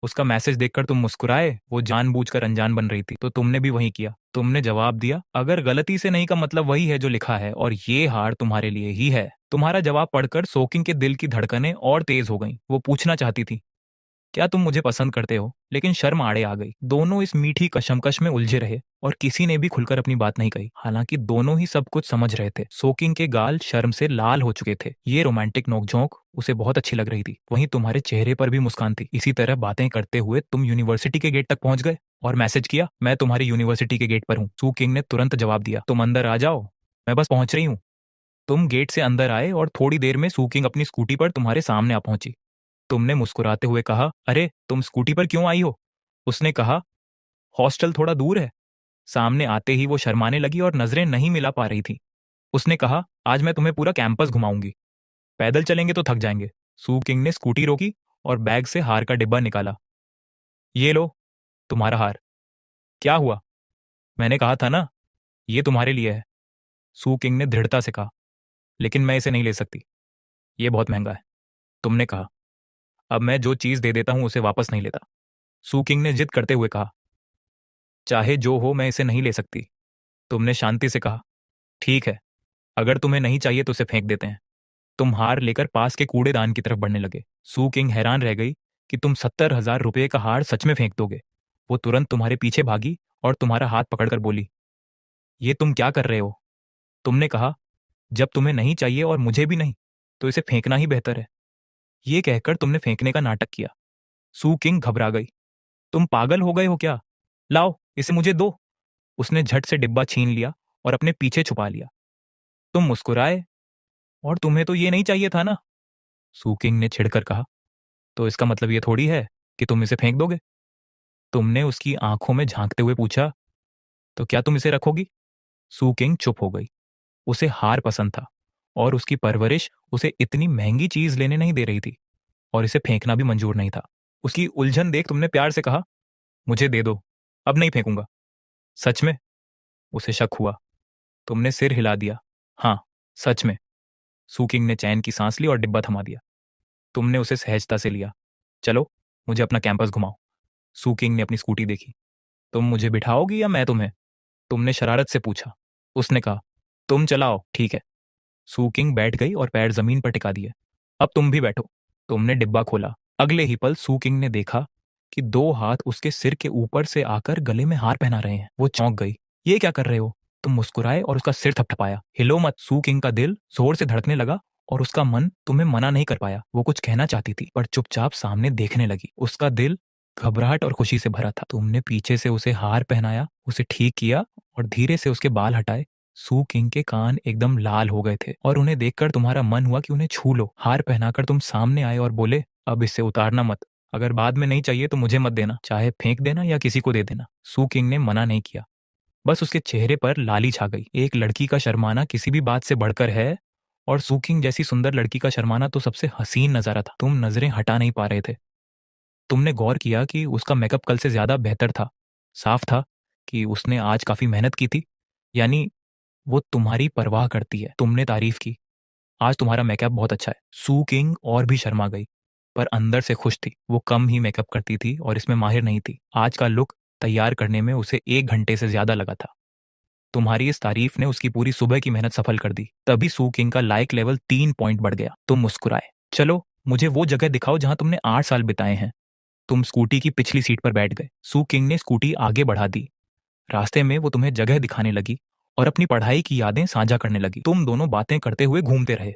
उसका मैसेज देखकर तुम मुस्कुराए। वो जानबूझकर अनजान बन रही थी, तो तुमने भी वही किया। तुमने जवाब दिया, अगर गलती से नहीं का मतलब वही है जो लिखा है, और ये हार तुम्हारे लिए ही है। तुम्हारा जवाब पढ़कर सोकिंग के दिल की धड़कनें और तेज हो गईं। वो पूछना चाहती थी, क्या तुम मुझे पसंद करते हो? लेकिन शर्म आड़े आ गई। दोनों इस मीठी कशमकश में उलझे रहे और किसी ने भी खुलकर अपनी बात नहीं कही। हालांकि दोनों ही सब कुछ समझ रहे थे। सोकिंग के गाल शर्म से लाल हो चुके थे। ये रोमांटिक नोकझोंक उसे बहुत अच्छी लग रही थी। वहीं तुम्हारे चेहरे पर भी मुस्कान थी। इसी तरह बातें करते हुए तुम यूनिवर्सिटी के गेट तक पहुंच गए और मैसेज किया, मैं तुम्हारी यूनिवर्सिटी के गेट पर हूँ। सोकिंग ने तुरंत जवाब दिया, तुम अंदर आ जाओ, मैं बस पहुंच रही हूँ। तुम गेट से अंदर आए और थोड़ी देर में सोकिंग अपनी स्कूटी पर तुम्हारे सामने आ पहुंची। तुमने मुस्कुराते हुए कहा, अरे तुम स्कूटी पर क्यों आई हो? उसने कहा, हॉस्टल थोड़ा दूर है। सामने आते ही वो शर्माने लगी और नजरें नहीं मिला पा रही थी। उसने कहा, आज मैं तुम्हें पूरा कैंपस घुमाऊंगी। पैदल चलेंगे तो थक जाएंगे। सू किंग ने स्कूटी रोकी और बैग से हार का डिब्बा निकाला। ये लो, तुम्हारा हार। क्या हुआ? मैंने कहा था ना, ये तुम्हारे लिए है। सू किंग ने दृढ़ता से कहा, लेकिन मैं इसे नहीं ले सकती, ये बहुत महंगा है। तुमने कहा, अब मैं जो चीज दे देता हूं उसे वापस नहीं लेता। सू किंग ने जिद करते हुए कहा, चाहे जो हो मैं इसे नहीं ले सकती। तुमने शांति से कहा, ठीक है, अगर तुम्हें नहीं चाहिए तो उसे फेंक देते हैं। तुम हार लेकर पास के कूड़ेदान की तरफ बढ़ने लगे। सू किंग हैरान रह गई कि तुम 70,000 रुपये का हार सच में फेंक दोगे। वो तुरंत तुम्हारे पीछे भागी और तुम्हारा हाथ पकड़कर बोली, ये तुम क्या कर रहे हो? तुमने कहा, जब तुम्हें नहीं चाहिए और मुझे भी नहीं, तो इसे फेंकना ही बेहतर है। ये कहकर तुमने फेंकने का नाटक किया। सू किंग घबरा गई। तुम पागल हो गए हो क्या? लाओ, इसे मुझे दो। उसने झट से डिब्बा छीन लिया और अपने पीछे छुपा लिया। तुम मुस्कुराए, और तुम्हें तो ये नहीं चाहिए था ना? सू किंग ने छिड़कर कहा। तो इसका मतलब ये थोड़ी है कि तुम इसे फेंक दोगे? तुमने उसकी आंखों में झांकते हुए पूछा। तो क्या तुम इसे रखोगी? सू किंग चुप हो गई। उसे हार पसंद था और उसकी परवरिश उसे इतनी महंगी चीज लेने नहीं दे रही थी, और इसे फेंकना भी मंजूर नहीं था। उसकी उलझन देख तुमने प्यार से कहा, मुझे दे दो, अब नहीं फेंकूंगा। सच में? उसे शक हुआ। तुमने सिर हिला दिया। हाँ, सच में। सू किंग ने चैन की सांस ली और डिब्बा थमा दिया। तुमने उसे सहजता से लिया। चलो, मुझे अपना कैंपस घुमाओ। सू किंग ने अपनी स्कूटी देखी। तुम मुझे बिठाओगी या मैं तुम्हें? तुमने शरारत से पूछा। उसने कहा, तुम चलाओ, ठीक है। सू किंग बैठ गई और पैर जमीन पर टिका दिए। अब तुम भी बैठो। तुमने डिब्बा खोला। अगले ही पल सू किंग ने देखा कि दो हाथ उसके सिर के ऊपर से आकर गले में हार पहना रहे हैं। वो चौंक गई। ये क्या कर रहे हो? तुम मुस्कुराए और उसका सिर थपथपाया। हिलो मत। सू किंग का दिल जोर से धड़कने लगा और उसका मन तुम्हें मना नहीं कर पाया। वो कुछ कहना चाहती थी पर चुपचाप सामने देखने लगी। उसका दिल घबराहट और खुशी से भरा था। तुमने पीछे से उसे हार पहनाया, उसे ठीक किया और धीरे से उसके बाल हटाए। सू किंग के कान एकदम लाल हो गए थे और उन्हें देखकर तुम्हारा मन हुआ कि उन्हें छू लो। हार पहनाकर तुम सामने आए और बोले, अब इससे उतारना मत। अगर बाद में नहीं चाहिए तो मुझे मत देना, चाहे फेंक देना या किसी को दे देना। सू किंग ने मना नहीं किया, बस उसके चेहरे पर लाली छा गई। एक लड़की का शर्माना किसी भी बात से बढ़कर है, और सू किंग जैसी सुंदर लड़की का शर्माना तो सबसे हसीन नजारा था। तुम नजरें हटा नहीं पा रहे थे। तुमने गौर किया कि उसका मेकअप कल से ज्यादा बेहतर था। साफ था कि उसने आज काफी मेहनत की थी, यानी वो तुम्हारी परवाह करती है। तुमने तारीफ की, आज तुम्हारा मेकअप बहुत अच्छा है। सू किंग और भी शर्मा गई, पर अंदर से खुश थी। वो कम ही मेकअप करती थी और इसमें माहिर नहीं थी। आज का लुक तैयार करने में उसे 1 घंटे से ज्यादा लगा था। तुम्हारी इस तारीफ ने उसकी पूरी सुबह की मेहनत सफल कर दी। तभी सू किंग का लाइक लेवल 3 पॉइंट बढ़ गया। तुम मुस्कुराए। चलो, मुझे वो जगह दिखाओ जहां तुमने 8 साल बिताए हैं। तुम स्कूटी की पिछली सीट पर बैठ गए। सू किंग ने स्कूटी आगे बढ़ा दी। रास्ते में वो तुम्हें जगह दिखाने लगी और अपनी पढ़ाई की यादें साझा करने लगी। तुम दोनों बातें करते हुए घूमते रहे।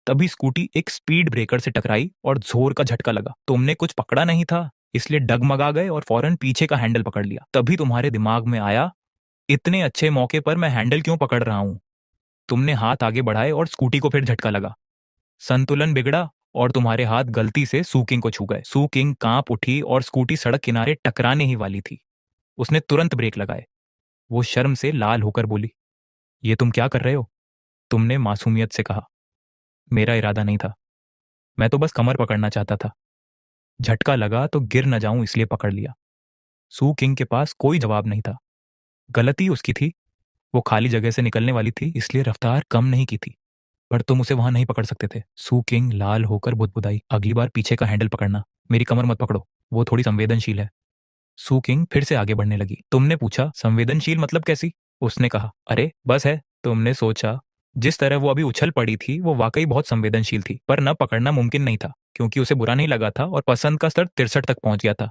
तभी स्कूटी एक स्पीड ब्रेकर से टकराई और जोर का झटका लगा। तुमने कुछ पकड़ा नहीं था, इसलिए डगमगा गए और फौरन पीछे का हैंडल पकड़ लिया। तभी तुम्हारे दिमाग में आया, इतने अच्छे मौके पर मैं हैंडल क्यों पकड़ रहा हूं? तुमने हाथ आगे बढ़ाए और स्कूटी को फिर झटका लगा। संतुलन बिगड़ा और तुम्हारे हाथ गलती से सू किंग को छू गए। सू किंग कांप उठी और स्कूटी सड़क किनारे टकराने ही वाली थी। उसने तुरंत ब्रेक लगाए। वो शर्म से लाल होकर बोली, ये तुम क्या कर रहे हो? तुमने मासूमियत से कहा, मेरा इरादा नहीं था, मैं तो बस कमर पकड़ना चाहता था। झटका लगा तो गिर न जाऊं इसलिए पकड़ लिया। सू किंग के पास कोई जवाब नहीं था। गलती उसकी थी, वो खाली जगह से निकलने वाली थी इसलिए रफ्तार कम नहीं की थी, पर तुम उसे वहां नहीं पकड़ सकते थे। सू किंग लाल होकर बुदबुदाई, अगली बार पीछे का हैंडल पकड़ना, मेरी कमर मत पकड़ो, वो थोड़ी संवेदनशील है। सू किंग फिर से आगे बढ़ने लगी। तुमने पूछा, संवेदनशील मतलब कैसी? उसने कहा, अरे बस है। तुमने सोचा, जिस तरह वो अभी उछल पड़ी थी वो वाकई बहुत संवेदनशील थी, पर न पकड़ना मुमकिन नहीं था क्योंकि उसे बुरा नहीं लगा था और पसंद का स्तर 63 तक पहुंच गया था।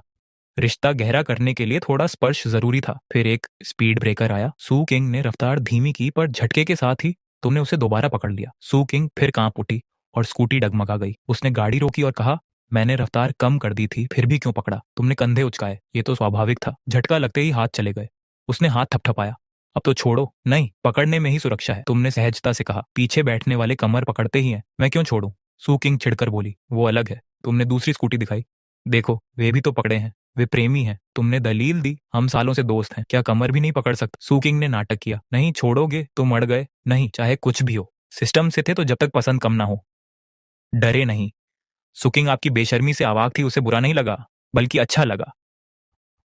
रिश्ता गहरा करने के लिए थोड़ा स्पर्श जरूरी था। फिर एक स्पीड ब्रेकर आया। सू किंग ने रफ्तार धीमी की पर झटके के साथ ही तुमने उसे दोबारा पकड़ लिया। सू किंग फिर कांप उठी और स्कूटी डगमगा गई। उसने गाड़ी रोकी और कहा, मैंने रफ्तार कम कर दी थी, फिर भी क्यों पकड़ा? तुमने कंधे उचकाए। ये तो स्वाभाविक था। झटका लगते ही हाथ चले गए। उसने हाथ थपथपाया। अब तो छोड़ो। नहीं, पकड़ने में ही सुरक्षा है। तुमने सहजता से कहा, पीछे बैठने वाले कमर पकड़ते ही हैं, मैं क्यों छोड़ूं? सू किंग छिड़कर बोली, वो अलग है। तुमने दूसरी स्कूटी दिखाई। देखो, वे भी तो पकड़े हैं, वे प्रेमी हैं। तुमने दलील दी, हम सालों से दोस्त हैं, क्या कमर भी नहीं पकड़ सकते? सू किंग ने नाटक किया, नहीं छोड़ोगे तो मर गए। नहीं, चाहे कुछ भी हो, सिस्टम से थे तो जब तक पसंद कम ना हो। डरे नहीं। सुकिंग आपकी बेशर्मी से अवाक थी, उसे बुरा नहीं लगा, बल्कि अच्छा लगा।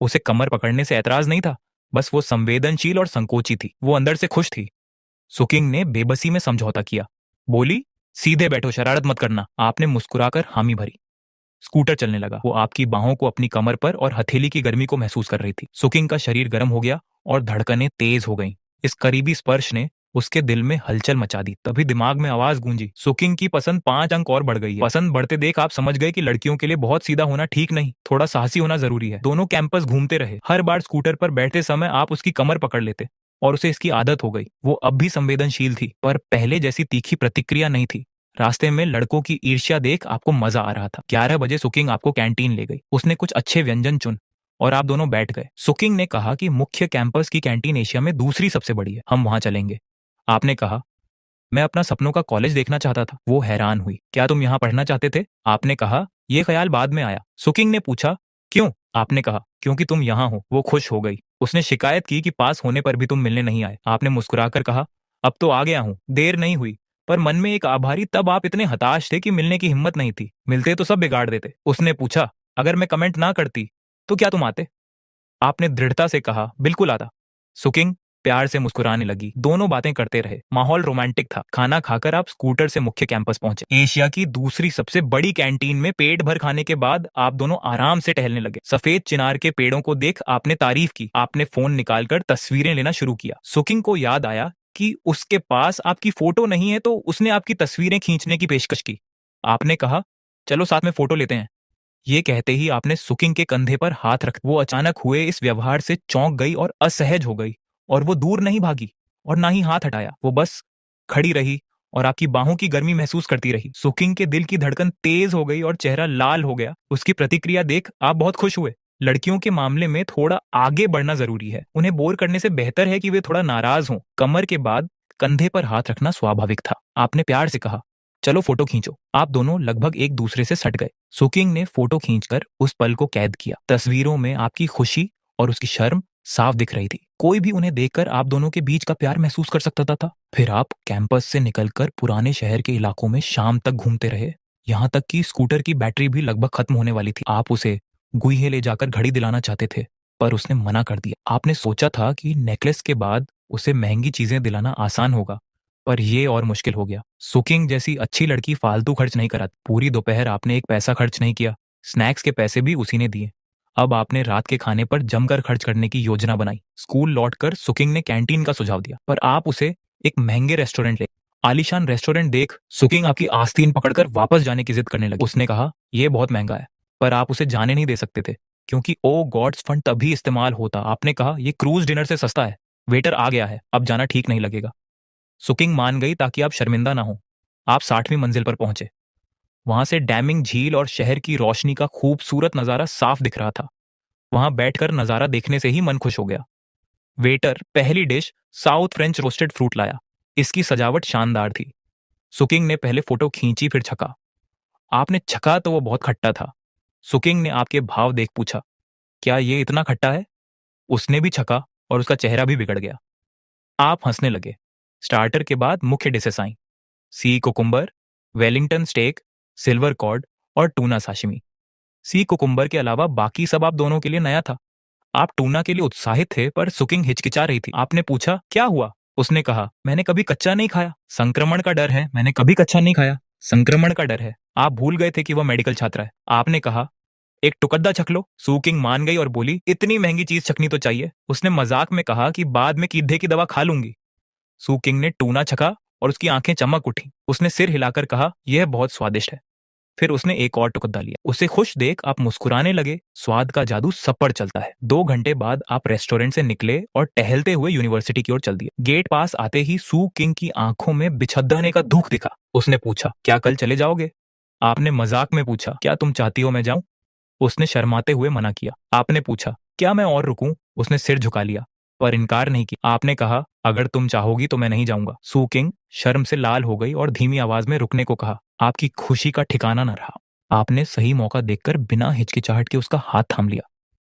उसे कमर पकड़ने से ऐतराज नहीं था, बस वो संवेदनशील और संकोची थी। वो अंदर से खुश थी। सुकिंग ने बेबसी में समझौता किया। बोली, सीधे बैठो, शरारत मत करना। आपने मुस्कुराकर हामी भरी। स्कूटर चलने लगा। वो आपकी बाहों को अपनी कमर पर और हथेली की गर्मी को महसूस कर रही थी। सुकिंग का शरीर गर्म हो गया और धड़कनें तेज हो गईं। इस करीबी स्पर्श ने उसके दिल में हलचल मचा दी। तभी दिमाग में आवाज गूंजी, सुकिंग की पसंद 5 अंक और बढ़ गई है। पसंद बढ़ते देख आप समझ गए कि लड़कियों के लिए बहुत सीधा होना ठीक नहीं, थोड़ा साहसी होना जरूरी है। दोनों कैंपस घूमते रहे। हर बार स्कूटर पर बैठते समय आप उसकी कमर पकड़ लेते और उसे इसकी आदत हो गई। वो अब भी संवेदनशील थी, पर पहले जैसी तीखी प्रतिक्रिया नहीं थी। रास्ते में लड़कों की ईर्ष्या देख आपको मजा आ रहा था। 11 बजे सुकिंग आपको कैंटीन ले गई। उसने कुछ अच्छे व्यंजन चुन और आप दोनों बैठ गए। सुकिंग ने कहा कि मुख्य कैंपस की कैंटीन एशिया में दूसरी सबसे बड़ी है, हम वहां चलेंगे। आपने कहा, मैं अपना सपनों का कॉलेज देखना चाहता था। वो हैरान हुई, क्या तुम यहाँ पढ़ना चाहते थे? आपने कहा, यह ख्याल बाद में आया। सुकिंग ने पूछा, क्यों? आपने कहा, क्योंकि तुम यहाँ हो। वो खुश हो गई। उसने शिकायत की कि पास होने पर भी तुम मिलने नहीं आए। आपने मुस्कुराकर कहा, अब तो आ गया हूँ, देर नहीं हुई। पर मन में एक आभारी, तब आप इतने हताश थे कि मिलने की हिम्मत नहीं थी। मिलते तो सब बिगाड़ देते। उसने पूछा, अगर मैं कमेंट ना करती तो क्या तुम आते? आपने दृढ़ता से कहा, बिल्कुल आता। सुकिंग प्यार से मुस्कुराने लगी। दोनों बातें करते रहे। माहौल रोमांटिक था। खाना खाकर आप स्कूटर से मुख्य कैंपस पहुंचे। एशिया की दूसरी सबसे बड़ी कैंटीन में पेट भर खाने के बाद आप दोनों आराम से टहलने लगे। सफेद चिनार के पेड़ों को देख आपने तारीफ की। आपने फोन निकालकर तस्वीरें लेना शुरू किया। सुकिंग को याद आया कि उसके पास आपकी फोटो नहीं है, तो उसने आपकी तस्वीरें खींचने की पेशकश की। आपने कहा, चलो साथ में फोटो लेते हैं। ये कहते ही आपने सुकिंग के कंधे पर हाथ रख। वो अचानक हुए इस व्यवहार से चौंक गई और असहज हो गई, और वो दूर नहीं भागी और ना ही हाथ हटाया। वो बस खड़ी रही और आपकी बाहों की गर्मी महसूस करती रही। सुकिंग के दिल की धड़कन तेज हो गई और चेहरा लाल हो गया। उसकी प्रतिक्रिया देख आप बहुत खुश हुए। लड़कियों के मामले में थोड़ा आगे बढ़ना जरूरी है। उन्हें बोर करने से बेहतर है कि वे थोड़ा नाराज हों। कमर के बाद कंधे पर हाथ रखना स्वाभाविक था। आपने प्यार से कहा, चलो फोटो खींचो। आप दोनों लगभग एक दूसरे से सट गए। सुकिंग ने फोटो खींचकर उस पल को कैद किया। तस्वीरों में आपकी खुशी और उसकी शर्म साफ दिख रही थी। कोई भी उन्हें देखकर आप दोनों के बीच का प्यार महसूस कर सकता था। फिर आप कैंपस से निकलकर पुराने शहर के इलाकों में शाम तक घूमते रहे, यहाँ तक कि स्कूटर की बैटरी भी लगभग खत्म होने वाली थी। आप उसे गुइहे ले जाकर घड़ी दिलाना चाहते थे, पर उसने मना कर दिया। आपने सोचा था कि नेकलेस के बाद उसे महंगी चीजें दिलाना आसान होगा, पर यह और मुश्किल हो गया। सुकिंग जैसी अच्छी लड़की फालतू खर्च नहीं कराती। पूरी दोपहर आपने एक पैसा खर्च नहीं किया। स्नैक्स के पैसे भी उसी ने दिए। अब आपने रात के खाने पर जमकर खर्च करने की योजना बनाई। स्कूल लौटकर सुकिंग ने कैंटीन का सुझाव दिया, पर आप उसे एक महंगे रेस्टोरेंट ले। आलीशान रेस्टोरेंट देख सुकिंग आपकी आस्तीन पकड़कर वापस जाने की जिद करने लगी। उसने कहा, यह बहुत महंगा है। पर आप उसे जाने नहीं दे सकते थे, क्योंकि ओ गॉड्स फंड तभी इस्तेमाल होता। आपने कहा, यह क्रूज डिनर से सस्ता है। वेटर आ गया है, अब जाना ठीक नहीं लगेगा। सुकिंग मान गई ताकि आप शर्मिंदा ना हो। आप 60वीं मंजिल पर पहुंचे। वहां से डैमिंग झील और शहर की रोशनी का खूबसूरत नजारा साफ दिख रहा था। वहां बैठकर नजारा देखने से ही मन खुश हो गया। वेटर पहली dish south French roasted fruit लाया। इसकी सजावट शानदार थी। सुकिंग ने पहले फोटो खींची, फिर छका। आपने छका तो वो बहुत खट्टा था। सुकिंग ने आपके भाव देख पूछा, क्या ये इतना खट्टा है? उसने भी छका और उसका चेहरा भी बिगड़ गया। आप हंसने लगे। स्टार्टर के बाद मुख्य डिशेस आई। Sea cucumber, Wellington steak, silver cod और टूना साशिमी। सी कुकुम्बर के अलावा बाकी सब आप दोनों के लिए नया था। आप टूना के लिए उत्साहित थे, पर सुकिंग हिचकिचा रही थी। आपने पूछा, क्या हुआ? उसने कहा, मैंने कभी कच्चा नहीं खाया। संक्रमण का डर है। मैंने कभी कच्चा नहीं खाया। संक्रमण का डर है। आप भूल गए थे कि वह मेडिकल छात्रा है। आपने कहा, एक टुकद्दा छक लो। सुकिंग मान गई और बोली, इतनी महंगी चीज छकनी तो चाहिए। उसने मजाक में कहा कि बाद में कीधे की दवा खा लूंगी। सुकिंग ने टूना छका और उसकी आंखें चमक उठी। उसने सिर हिलाकर कहा, यह बहुत स्वादिष्ट है। फिर उसने एक और टुकड़ा लिया। उसे खुश देख आप मुस्कुराने लगे। स्वाद का जादू सब पर चलता है। 2 घंटे बाद आप रेस्टोरेंट से निकले और टहलते हुए यूनिवर्सिटी की ओर चल दिए। गेट पास आते ही सू किंग की आंखों में बिछद्दाने का दुख दिखा। उसने पूछा, क्या कल चले जाओगे? आपने मजाक में पूछा, क्या तुम चाहती हो मैं जाऊं? उसने शर्माते हुए मना किया। आपने पूछा, क्या मैं और रुकूं? उसने सिर झुका लिया, पर इनकार नहीं किया। आपने कहा, अगर तुम चाहोगी तो मैं नहीं जाऊंगा। सू किंग शर्म से लाल हो गई और धीमी आवाज में रुकने को कहा। आपकी खुशी का ठिकाना न रहा। आपने सही मौका देखकर बिना हिचकिचाहट के उसका हाथ थाम लिया।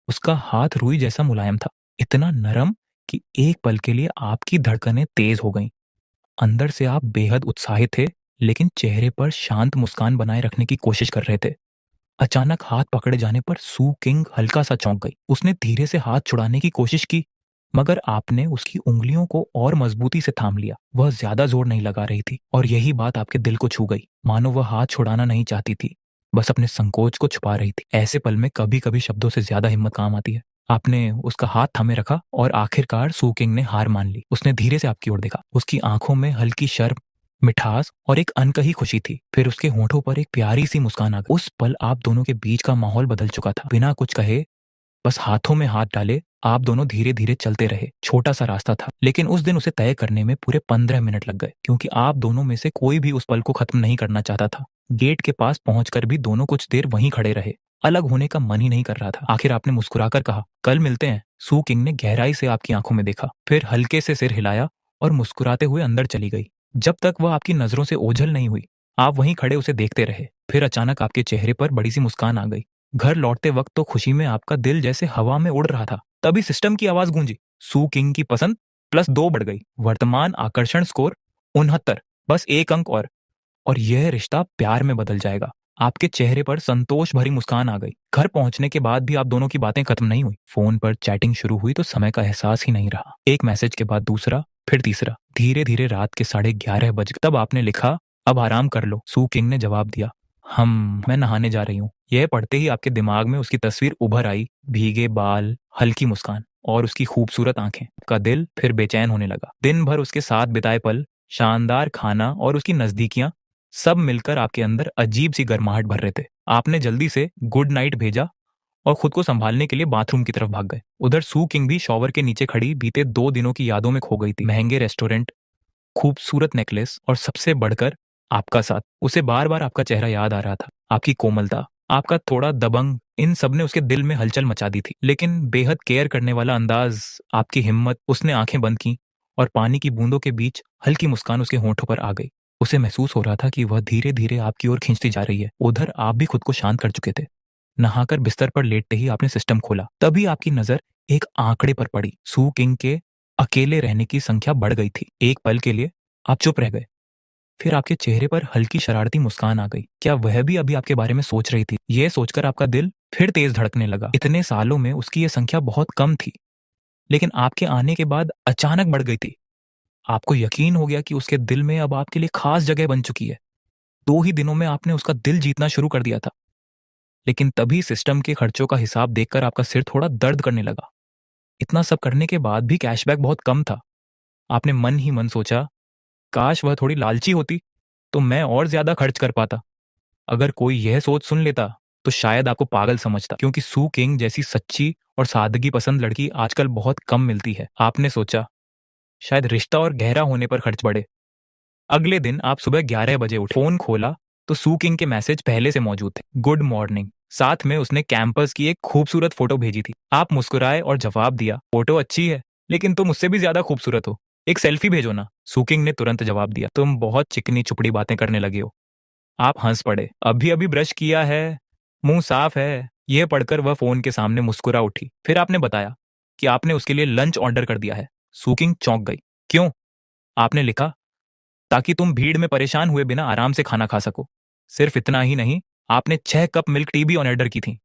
उसका हाथ रुई जैसा मुलायम था, इतना नरम कि एक पल के लिए आपकी धड़कनें तेज हो गईं। अंदर से आप बेहद उत्साहित थे, लेकिन चेहरे पर शांत मुस्कान बनाए रखने की कोशिश कर रहे थे। अचानक हाथ पकड़े जाने पर सू किंग हल्का सा चौंक गई। उसने धीरे से हाथ छुड़ाने की कोशिश की, मगर आपने उसकी उंगलियों को और मजबूती से थाम लिया। वह ज्यादा जोर नहीं लगा रही थी, और यही बात आपके दिल को छू गई। मानो वह हाथ छुड़ाना नहीं चाहती थी, बस अपने संकोच को छुपा रही थी। ऐसे पल में कभी कभी शब्दों से ज्यादा हिम्मत काम आती है। आपने उसका हाथ थामे रखा और आखिरकार सू किंग ने हार मान ली। उसने धीरे से आपकी ओर देखा। उसकी आंखों में हल्की शर्म, मिठास और एक अनकही खुशी थी। फिर उसके होठों पर एक प्यारी सी मुस्कान आ गई। उस पल आप दोनों के बीच का माहौल बदल चुका था। बिना कुछ कहे, बस हाथों में हाथ डाले, आप दोनों धीरे धीरे चलते रहे। छोटा सा रास्ता था, लेकिन उस दिन उसे तय करने में पूरे 15 मिनट लग गए, क्योंकि आप दोनों में से कोई भी उस पल को खत्म नहीं करना चाहता था। गेट के पास पहुंचकर भी दोनों कुछ देर वहीं खड़े रहे। अलग होने का मन ही नहीं कर रहा था। आखिर आपने मुस्कुराकर कहा, कल मिलते हैं। सू किंग ने गहराई से आपकी आंखों में देखा, फिर हल्के से सिर हिलाया और मुस्कुराते हुए अंदर चली गई। जब तक वह आपकी नजरों से ओझल नहीं हुई, आप वहीं खड़े उसे देखते रहे। फिर अचानक आपके चेहरे पर बड़ी सी मुस्कान आ गई। घर लौटते वक्त तो खुशी में आपका दिल जैसे हवा में उड़ रहा था। तभी सिस्टम की आवाज गूंजी। सू किंग की पसंद +2 बढ़ गई। वर्तमान आकर्षण स्कोर 69। बस एक अंक और यह रिश्ता प्यार में बदल जाएगा। आपके चेहरे पर संतोष भरी मुस्कान आ गई। घर पहुंचने के बाद भी आप दोनों की बातें खत्म नहीं हुई। फोन पर चैटिंग शुरू हुई तो समय का एहसास ही नहीं रहा। एक मैसेज के बाद दूसरा, फिर तीसरा। धीरे धीरे रात के 11:30 बज गए। तब आपने लिखा, अब आराम कर लो। सू किंग ने जवाब दिया, मैं नहाने जा रही हूँ। यह पढ़ते ही आपके दिमाग में उसकी तस्वीर उभर आई। भीगे बाल, हल्की मुस्कान और उसकी खूबसूरत आंखें। का दिल फिर बेचैन होने लगा। दिन भर उसके साथ बिताए पल, शानदार खाना और उसकी नजदीकियां, सब मिलकर आपके अंदर अजीब सी गर्माहट भर रहे थे। आपने जल्दी से गुड नाइट भेजा और खुद को संभालने के लिए बाथरूम की तरफ भाग गए। उधर सू किंग भी शॉवर के नीचे खड़ी बीते 2 दिनों की यादों में खो गई थी। महंगे रेस्टोरेंट, खूबसूरत नेकलेस और सबसे बढ़कर आपका साथ। उसे बार बार आपका चेहरा याद आ रहा था। आपकी कोमलता, आपका थोड़ा दबंग, इन सब ने उसके दिल में हलचल मचा दी थी। लेकिन बेहद केयर करने वाला अंदाज, आपकी हिम्मत। उसने आंखें बंद की और पानी की बूंदों के बीच हल्की मुस्कान उसके होंठों पर आ गई। उसे महसूस हो रहा था कि वह धीरे धीरे आपकी ओर खींचती जा रही है। उधर आप भी खुद को शांत कर चुके थे। नहाकर बिस्तर पर लेटते ही आपने सिस्टम खोला। तभी आपकी नजर एक आंकड़े पर पड़ी। सू किंग के अकेले रहने की संख्या बढ़ गई थी। एक पल के लिए आप चुप रह गए। फिर आपके चेहरे पर हल्की शरारती मुस्कान आ गई। क्या वह भी अभी आपके बारे में सोच रही थी? यह सोचकर आपका दिल फिर तेज धड़कने लगा। इतने सालों में उसकी यह संख्या बहुत कम थी, लेकिन आपके आने के बाद अचानक बढ़ गई थी। आपको यकीन हो गया कि उसके दिल में अब आपके लिए खास जगह बन चुकी है। 2 ही दिनों में आपने उसका दिल जीतना शुरू कर दिया था। लेकिन तभी सिस्टम के खर्चों का हिसाब देखकर आपका सिर थोड़ा दर्द करने लगा। इतना सब करने के बाद भी कैशबैक बहुत कम था। आपने मन ही मन सोचा, काश वह थोड़ी लालची होती तो मैं और ज्यादा खर्च कर पाता। अगर कोई यह सोच सुन लेता तो शायद आपको पागल समझता, क्योंकि सू किंग जैसी सच्ची और सादगी पसंद लड़की आजकल बहुत कम मिलती है। आपने सोचा, शायद रिश्ता और गहरा होने पर खर्च बढ़े। अगले दिन आप सुबह 11 बजे उठे। फोन खोला तो सू किंग के मैसेज पहले से मौजूद थे। Good morning. साथ में उसने कैंपस की एक खूबसूरत फोटो भेजी थी। आप मुस्कुराए और जवाब दिया, फोटो अच्छी है, लेकिन तुम उससे भी ज्यादा खूबसूरत हो। एक सेल्फी भेजो ना। सू किंग ने तुरंत जवाब दिया, तुम बहुत चिकनी चुपड़ी बातें करने लगे हो। आप हंस पड़े। अभी अभी ब्रश किया है, मुंह साफ है। यह पढ़कर वह फोन के सामने मुस्कुरा उठी। फिर आपने बताया कि आपने उसके लिए लंच ऑर्डर कर दिया है। सू किंग चौंक गई। क्यों? आपने लिखा, ताकि तुम भीड़ में परेशान हुए बिना आराम से खाना खा सको। सिर्फ इतना ही नहीं, आपने 6 कप मिल्क टी भी ऑर्डर की थी,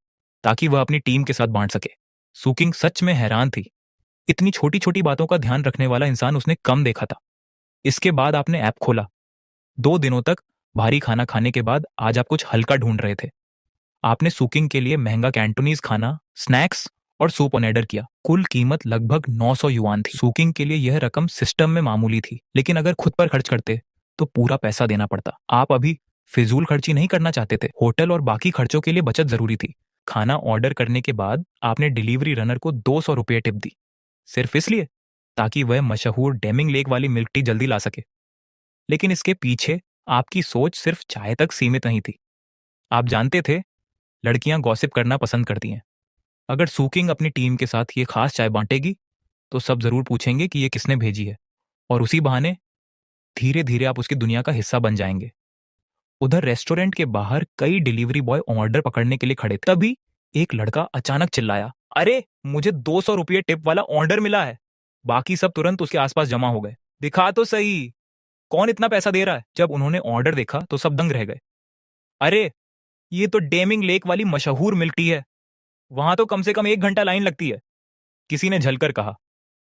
ताकि वह अपनी टीम के साथ बांट सके। सू किंग सच में हैरान थी। इतनी छोटी छोटी बातों का ध्यान रखने वाला इंसान उसने कम देखा था। इसके बाद आपने ऐप खोला। 2 दिनों तक भारी खाना खाने के बाद आज आप कुछ हल्का ढूंढ रहे थे। आपने सू किंग के लिए महंगा कैंटोनीज खाना, स्नैक्स और सूप ऑर्डर किया। कुल कीमत लगभग 900 युआन थी। सू किंग के लिए यह रकम सिस्टम में मामूली थी, लेकिन अगर खुद पर खर्च करते तो पूरा पैसा देना पड़ता। आप अभी फिजूल खर्ची नहीं करना चाहते थे। होटल और बाकी खर्चों के लिए बचत जरूरी थी। खाना ऑर्डर करने के बाद आपने डिलीवरी रनर को 200 रुपये टिप दी, सिर्फ इसलिए ताकि वह मशहूर डेमिंग लेक वाली मिल्क टी जल्दी ला सके। लेकिन इसके पीछे आपकी सोच सिर्फ चाय तक सीमित नहीं थी। आप जानते थे लड़कियां गॉसिप करना पसंद करती हैं। अगर सू किंग अपनी टीम के साथ ये खास चाय बांटेगी तो सब जरूर पूछेंगे कि ये किसने भेजी है, और उसी बहाने धीरे धीरे आप उसकी दुनिया का हिस्सा बन जाएंगे। उधर रेस्टोरेंट के बाहर कई डिलीवरी बॉय ऑर्डर पकड़ने के लिए खड़े थे। तभी एक लड़का अचानक चिल्लाया, अरे मुझे 200 रुपये टिप वाला ऑर्डर मिला है। बाकी सब तुरंत उसके आसपास जमा हो गए। दिखा तो सही, कौन इतना पैसा दे रहा है? जब उन्होंने ऑर्डर देखा तो सब दंग रह गए। अरे ये तो डेमिंग लेक वाली मशहूर मिल्क टी है, वहां तो कम से कम 1 घंटा लाइन लगती है। किसी ने झलकर कहा,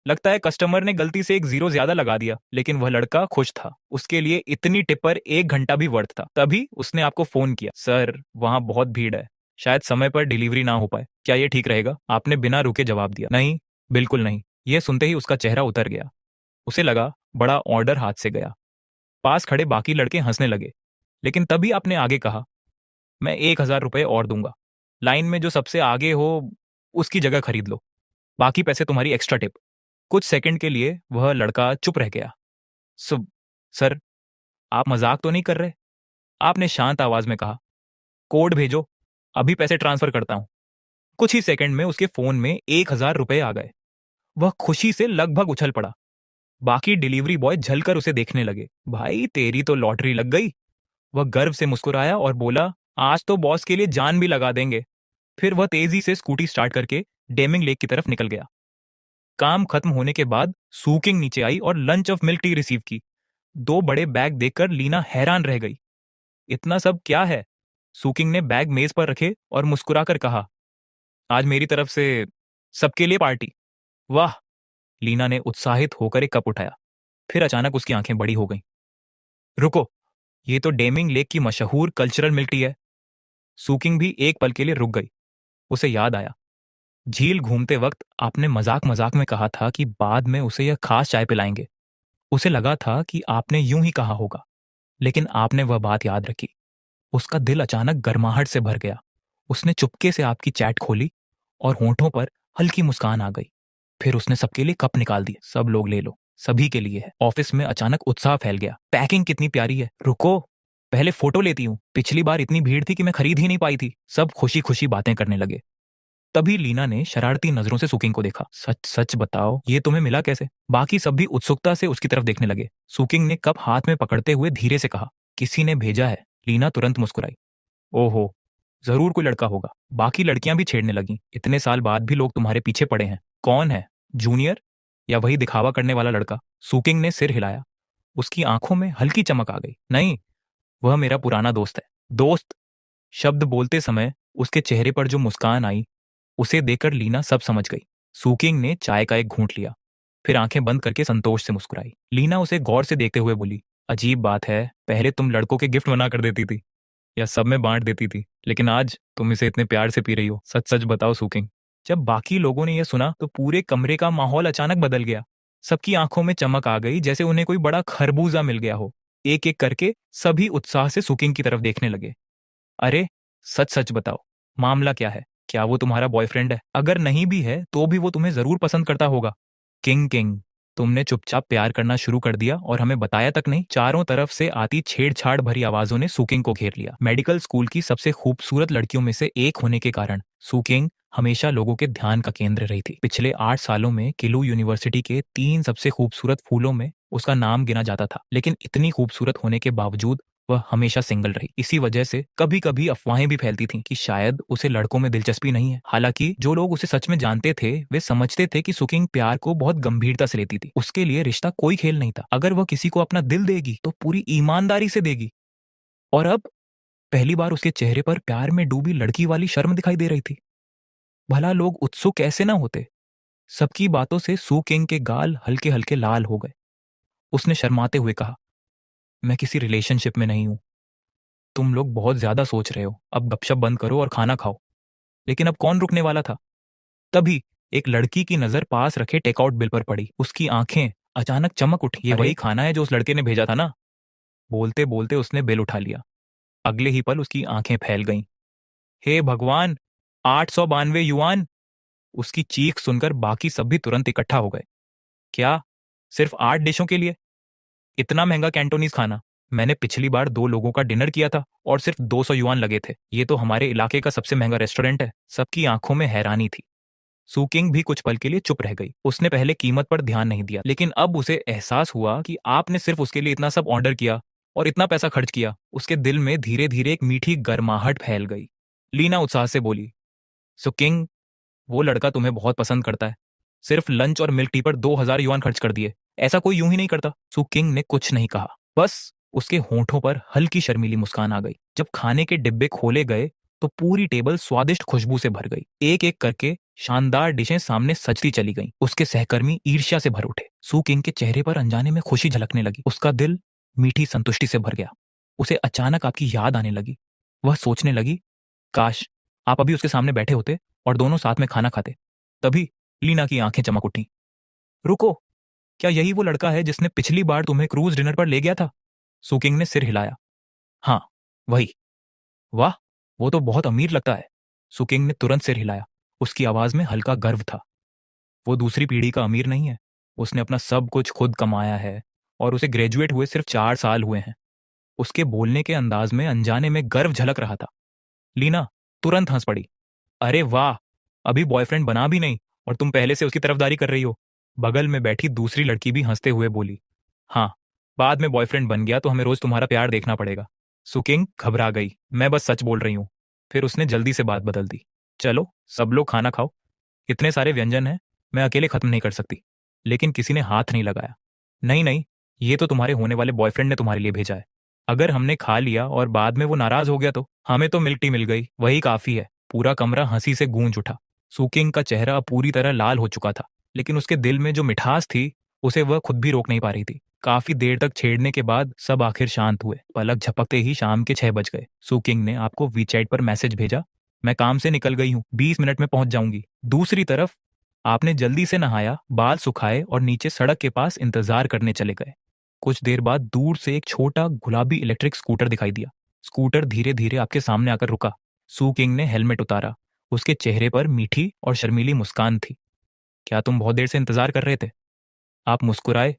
लगता है कस्टमर ने गलती से एक जीरो ज्यादा लगा दिया। लेकिन वह लड़का खुश था। उसके लिए इतनी टिप पर 1 घंटा भी वर्थ था। तभी उसने आपको फोन किया, सर वहां बहुत भीड़ है, शायद समय पर डिलीवरी ना हो पाए, क्या ये ठीक रहेगा? आपने बिना रुके जवाब दिया। नहीं, बिल्कुल नहीं। यह सुनते ही उसका चेहरा उतर गया। उसे लगा बड़ा ऑर्डर हाथ से गया। पास खड़े बाकी लड़के हंसने लगे, लेकिन तभी आपने आगे कहा, मैं 1,000 रुपये और दूंगा। लाइन में जो सबसे आगे हो उसकी जगह खरीद लो, बाकी पैसे तुम्हारी एक्स्ट्रा टिप। कुछ सेकंड के लिए वह लड़का चुप रह गया। सर, आप मजाक तो नहीं कर रहे? आपने शांत आवाज में कहा। कोड भेजो, अभी पैसे ट्रांसफर करता हूं। कुछ ही सेकंड में उसके फोन में 1,000 रुपये आ गए। वह खुशी से लगभग उछल पड़ा। बाकी डिलीवरी बॉय झलकर उसे देखने लगे। भाई तेरी तो लॉटरी लग गई। वह गर्व से मुस्कुराया और बोला, आज तो बॉस के लिए जान भी लगा देंगे। फिर वह तेजी से स्कूटी स्टार्ट करके डेमिंग लेक की तरफ निकल गया। काम खत्म होने के बाद सूकिंग नीचे आई और lunch of milk tea receive की। 2 बड़े बैग देखकर लीना हैरान रह गई। इतना सब क्या है? सूकिंग ने बैग मेज पर रखे और मुस्कुराकर कहा, आज मेरी तरफ से सबके लिए पार्टी। वाह! लीना ने उत्साहित होकर एक कप उठाया। फिर अचानक उसकी आंखें बड़ी हो गईं। रुको, ये तो डेमिंग लेक की मशहूर कल्चरल मिल्क टी है। सूकिंग भी एक पल के लिए रुक गई। उसे याद आया, झील घूमते वक्त आपने मजाक मजाक में कहा था कि बाद में उसे यह खास चाय पिलाएंगे। उसे लगा था कि आपने यूं ही कहा होगा, लेकिन आपने वह बात याद रखी। उसका दिल अचानक गर्माहट से भर गया। उसने चुपके से आपकी चैट खोली और होंठों पर हल्की मुस्कान आ गई। फिर उसने सबके लिए कप निकाल दिए। सब लोग ले लो, सभी के लिए है। ऑफिस में अचानक उत्साह फैल गया। पैकिंग कितनी प्यारी है, रुको पहले फोटो लेती हूँ। पिछली बार इतनी भीड़ थी कि मैं खरीद ही नहीं पाई थी। सब खुशी खुशी बातें करने लगे। तभी लीना ने शरारती नजरों से सुकिंग को देखा। सच सच बताओ, ये तुम्हें मिला कैसे? बाकी सब भी उत्सुकता से उसकी तरफ देखने लगे। सुकिंग ने कप हाथ में पकड़ते हुए धीरे से कहा, किसी ने भेजा है। लीना तुरंत मुस्कुराई। ओहो, जरूर कोई लड़का होगा। बाकी लड़कियां भी छेड़ने लगीं। इतने साल बाद भी लोग तुम्हारे पीछे पड़े हैं। कौन है? जूनियर या वही दिखावा करने वाला लड़का? सुकिंग ने सिर हिलाया। उसकी आंखों में हल्की चमक आ गई। नहीं, वह मेरा पुराना दोस्त है। दोस्त? शब्द बोलते समय उसके चेहरे पर जो मुस्कान आई, उसे देखकर लीना सब समझ गई। सुकिंग ने चाय का एक घूंट लिया, फिर आंखें बंद करके संतोष से मुस्कुराई। लीना उसे गौर से देखते हुए बोली, अजीब बात है, पहले तुम लड़कों के गिफ्ट बना कर देती थी या सब में बांट देती थी, लेकिन आज तुम इसे इतने प्यार से पी रही हो। सच सच बताओ सुकिंग। जब बाकी लोगों ने यह सुना तो पूरे कमरे का माहौल अचानक बदल गया। सबकी आंखों में चमक आ गई, जैसे उन्हें कोई बड़ा खरबूजा मिल गया हो। एक एक करके सभी उत्साह से सुकिंग की तरफ देखने लगे। अरे सच सच बताओ, मामला क्या है? क्या वो तुम्हारा बॉयफ्रेंड है? अगर नहीं भी है तो भी वो तुम्हें जरूर पसंद करता होगा। किंग किंग, तुमने चुपचाप प्यार करना शुरू कर दिया और हमें बताया तक नहीं। चारों तरफ से आती छेड़छाड़ भरी आवाजों ने सुकिंग को घेर लिया। मेडिकल स्कूल की सबसे खूबसूरत लड़कियों में से एक होने के कारण सुकिंग हमेशा लोगों के ध्यान का केंद्र रही थी। पिछले 8 सालों में किलू यूनिवर्सिटी के 3 सबसे खूबसूरत फूलों में उसका नाम गिना जाता था, लेकिन इतनी खूबसूरत होने के बावजूद वह हमेशा सिंगल रही। इसी वजह से कभी कभी अफवाहें भी फैलती थीं कि शायद उसे लड़कों में दिलचस्पी नहीं है। हालांकि जो लोग उसे सच में जानते थे वे समझते थे कि सुकिंग प्यार को बहुत गंभीरता से लेती थी। उसके लिए रिश्ता कोई खेल नहीं था। अगर वह किसी को अपना दिल देगी तो पूरी ईमानदारी से देगी। और अब पहली बार उसके चेहरे पर प्यार में डूबी लड़की वाली शर्म दिखाई दे रही थी। भला लोग उत्सुक कैसे ना होते? सबकी बातों से सू किंग के गाल हल्के हल्के लाल हो गए। उसने शर्माते हुए कहा, मैं किसी रिलेशनशिप में नहीं हूं। तुम लोग बहुत ज्यादा सोच रहे हो। अब गपशप बंद करो और खाना खाओ। लेकिन अब कौन रुकने वाला था? तभी एक लड़की की नजर पास रखे टेकआउट बिल पर पड़ी। उसकी आंखें अचानक चमक उठी। ये वही खाना है जो उस लड़के ने भेजा था ना? बोलते बोलते उसने बिल उठा लिया। अगले ही पल उसकी आंखें फैल गईं। हे भगवान, 892 युआन! उसकी चीख सुनकर बाकी सब भी तुरंत इकट्ठा हो गए। क्या? सिर्फ 8 डिशों के लिए? इतना महंगा कैंटोनीज खाना? मैंने पिछली बार 2 लोगों का डिनर किया था और सिर्फ 200 युआन लगे थे। ये तो हमारे इलाके का सबसे महंगा रेस्टोरेंट है। सबकी आंखों में हैरानी थी। सुकिंग भी कुछ पल के लिए चुप रह गई। उसने पहले कीमत पर ध्यान नहीं दिया, लेकिन अब उसे एहसास हुआ कि आपने सिर्फ उसके लिए इतना सब ऑर्डर किया और इतना पैसा खर्च किया। उसके दिल में धीरे धीरे एक मीठी गर्माहट फैल गई। लीना उत्साह से बोली, सुकिंग, वो लड़का तुम्हें बहुत पसंद करता है। सिर्फ लंच और मिल्क टी पर 2,000 युआन खर्च कर दिए। ऐसा कोई यूं ही नहीं करता। सुकिंग ने कुछ नहीं कहा, बस उसके होंठों पर हल्की शर्मीली मुस्कान आ गई। जब खाने के डिब्बे खोले गए तो पूरी टेबल स्वादिष्ट खुशबू से भर गई। एक एक करके शानदार डिशें सामने सजती चली गईं। उसके सहकर्मी ईर्ष्या से भर उठे। सुकिंग के चेहरे पर अनजाने में खुशी झलकने लगी। उसका दिल मीठी संतुष्टि से भर गया। उसे अचानक आपकी याद आने लगी। वह सोचने लगी, काश आप अभी उसके सामने बैठे होते और दोनों साथ में खाना खाते। तभी लीना की आंखें चमक उठी। रुको, क्या यही वो लड़का है जिसने पिछली बार तुम्हें क्रूज डिनर पर ले गया था? सुकिंग ने सिर हिलाया। हाँ, वही। वाह, वो तो बहुत अमीर लगता है। सुकिंग ने तुरंत सिर हिलाया। उसकी आवाज में हल्का गर्व था। वो दूसरी पीढ़ी का अमीर नहीं है। उसने अपना सब कुछ खुद कमाया है और उसे ग्रेजुएट हुए सिर्फ 4 साल हुए हैं। उसके बोलने के अंदाज में अनजाने में गर्व झलक रहा था। लीना तुरंत हंस पड़ी। अरे वाह, अभी बॉयफ्रेंड बना भी नहीं और तुम पहले से उसकी तरफदारी कर रही हो। बगल में बैठी दूसरी लड़की भी हंसते हुए बोली। हाँ, बाद में बॉयफ्रेंड बन गया तो हमें रोज तुम्हारा प्यार देखना पड़ेगा। सुकिंग घबरा गई। मैं बस सच बोल रही हूँ। फिर उसने जल्दी से बात बदल दी। चलो सब लोग खाना खाओ। इतने सारे व्यंजन हैं, मैं अकेले खत्म नहीं कर सकती। लेकिन किसी ने हाथ नहीं लगाया। नहीं नहीं, ये तो तुम्हारे होने वाले बॉयफ्रेंड ने तुम्हारे लिए भेजा है। अगर हमने खा लिया और बाद में वो नाराज हो गया तो हमें तो मिल्क टी मिल गई, वही काफी है। पूरा कमरा हंसी से गूंज उठा। सुकिंग का चेहरा अब पूरी तरह लाल हो चुका था, लेकिन उसके दिल में जो मिठास थी उसे वह खुद भी रोक नहीं पा रही थी। काफी देर तक छेड़ने के बाद सब आखिर शांत हुए। पलक झपकते ही शाम के 6 बज गए। सुकिंग ने आपको वीचैट पर मैसेज भेजा, मैं काम से निकल गई हूँ, 20 मिनट में पहुंच जाऊंगी। दूसरी तरफ आपने जल्दी से नहाया, बाल सुखाए और नीचे सड़क के पास इंतजार करने चले गए। कुछ देर बाद दूर से एक छोटा गुलाबी इलेक्ट्रिक स्कूटर दिखाई दिया। स्कूटर धीरे धीरे आपके सामने आकर रुका। सू किंग ने हेलमेट उतारा। उसके चेहरे पर मीठी और शर्मीली मुस्कान थी। क्या तुम बहुत देर से इंतजार कर रहे थे? आप मुस्कुराए।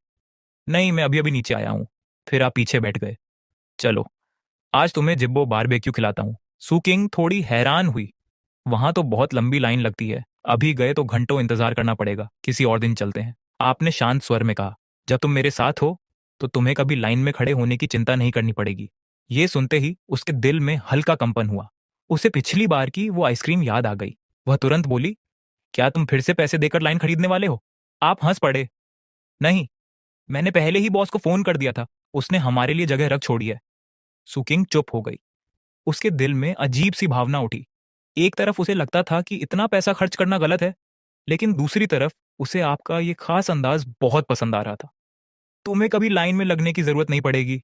नहीं, मैं अभी अभी नीचे आया हूं। फिर आप पीछे बैठ गए। चलो, आज तुम्हें जिब्बो बारबेक्यू खिलाता हूं। सू किंग थोड़ी हैरान हुई। वहां तो बहुत लंबी लाइन लगती है, अभी गए तो घंटों इंतजार करना पड़ेगा, किसी और दिन चलते हैं। आपने शांत स्वर में कहा, जब तुम मेरे साथ हो तो तुम्हें कभी लाइन में खड़े होने की चिंता नहीं करनी पड़ेगी। ये सुनते ही उसके दिल में हल्का कंपन हुआ। उसे पिछली बार की वो आइसक्रीम याद आ गई। वह तुरंत बोली, क्या तुम फिर से पैसे देकर लाइन खरीदने वाले हो? आप हंस पड़े। नहीं, मैंने पहले ही बॉस को फोन कर दिया था, उसने हमारे लिए जगह रख छोड़ी है। सुकिंग चुप हो गई। उसके दिल में अजीब सी भावना उठी। एक तरफ उसे लगता था कि इतना पैसा खर्च करना गलत है, लेकिन दूसरी तरफ उसे आपका ये खास अंदाज बहुत पसंद आ रहा था। तुम्हें कभी लाइन में लगने की जरूरत नहीं पड़ेगी।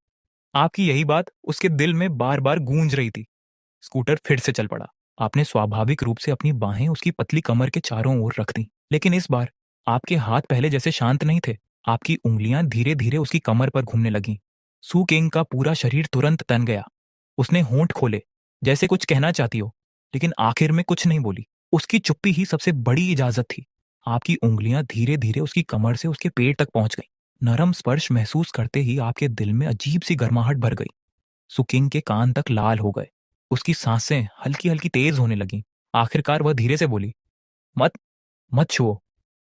आपकी यही बात उसके दिल में बार बार गूंज रही थी। स्कूटर फिर से चल पड़ा। आपने स्वाभाविक रूप से अपनी बाहें उसकी पतली कमर के चारों ओर रख दी, लेकिन इस बार आपके हाथ पहले जैसे शांत नहीं थे। आपकी उंगलियां धीरे धीरे उसकी कमर पर घूमने लगीं। सू किंग का पूरा शरीर तुरंत तन गया। उसने होंठ खोले, जैसे कुछ कहना चाहती हो, लेकिन आखिर में कुछ नहीं बोली। उसकी चुप्पी ही सबसे बड़ी इजाजत थी। आपकी उंगलियां धीरे धीरे उसकी कमर से उसके पेट तक पहुंच गई। नरम स्पर्श महसूस करते ही आपके दिल में अजीब सी गर्माहट भर गई। सुकिंग के कान तक लाल हो गए। उसकी सांसें हल्की हल्की तेज होने लगीं। आखिरकार वह धीरे से बोली, मत मत छुओ।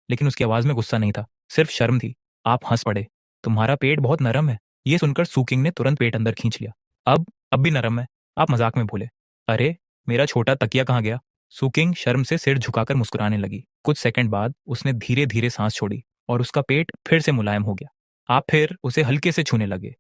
लेकिन उसकी आवाज में गुस्सा नहीं था, सिर्फ शर्म थी। आप हंस पड़े। तुम्हारा पेट बहुत नरम है। ये सुनकर सुकिंग ने तुरंत पेट अंदर खींच लिया। अब भी नरम है। आप मजाक में बोले। अरे, मेरा छोटा तकिया कहाँ गया? सुकिंग शर्म से सिर झुकाकर मुस्कुराने लगी। कुछ सेकंड बाद उसने धीरे धीरे सांस छोड़ी और उसका पेट फिर से मुलायम हो गया। आप फिर उसे हल्के से छूने लगे।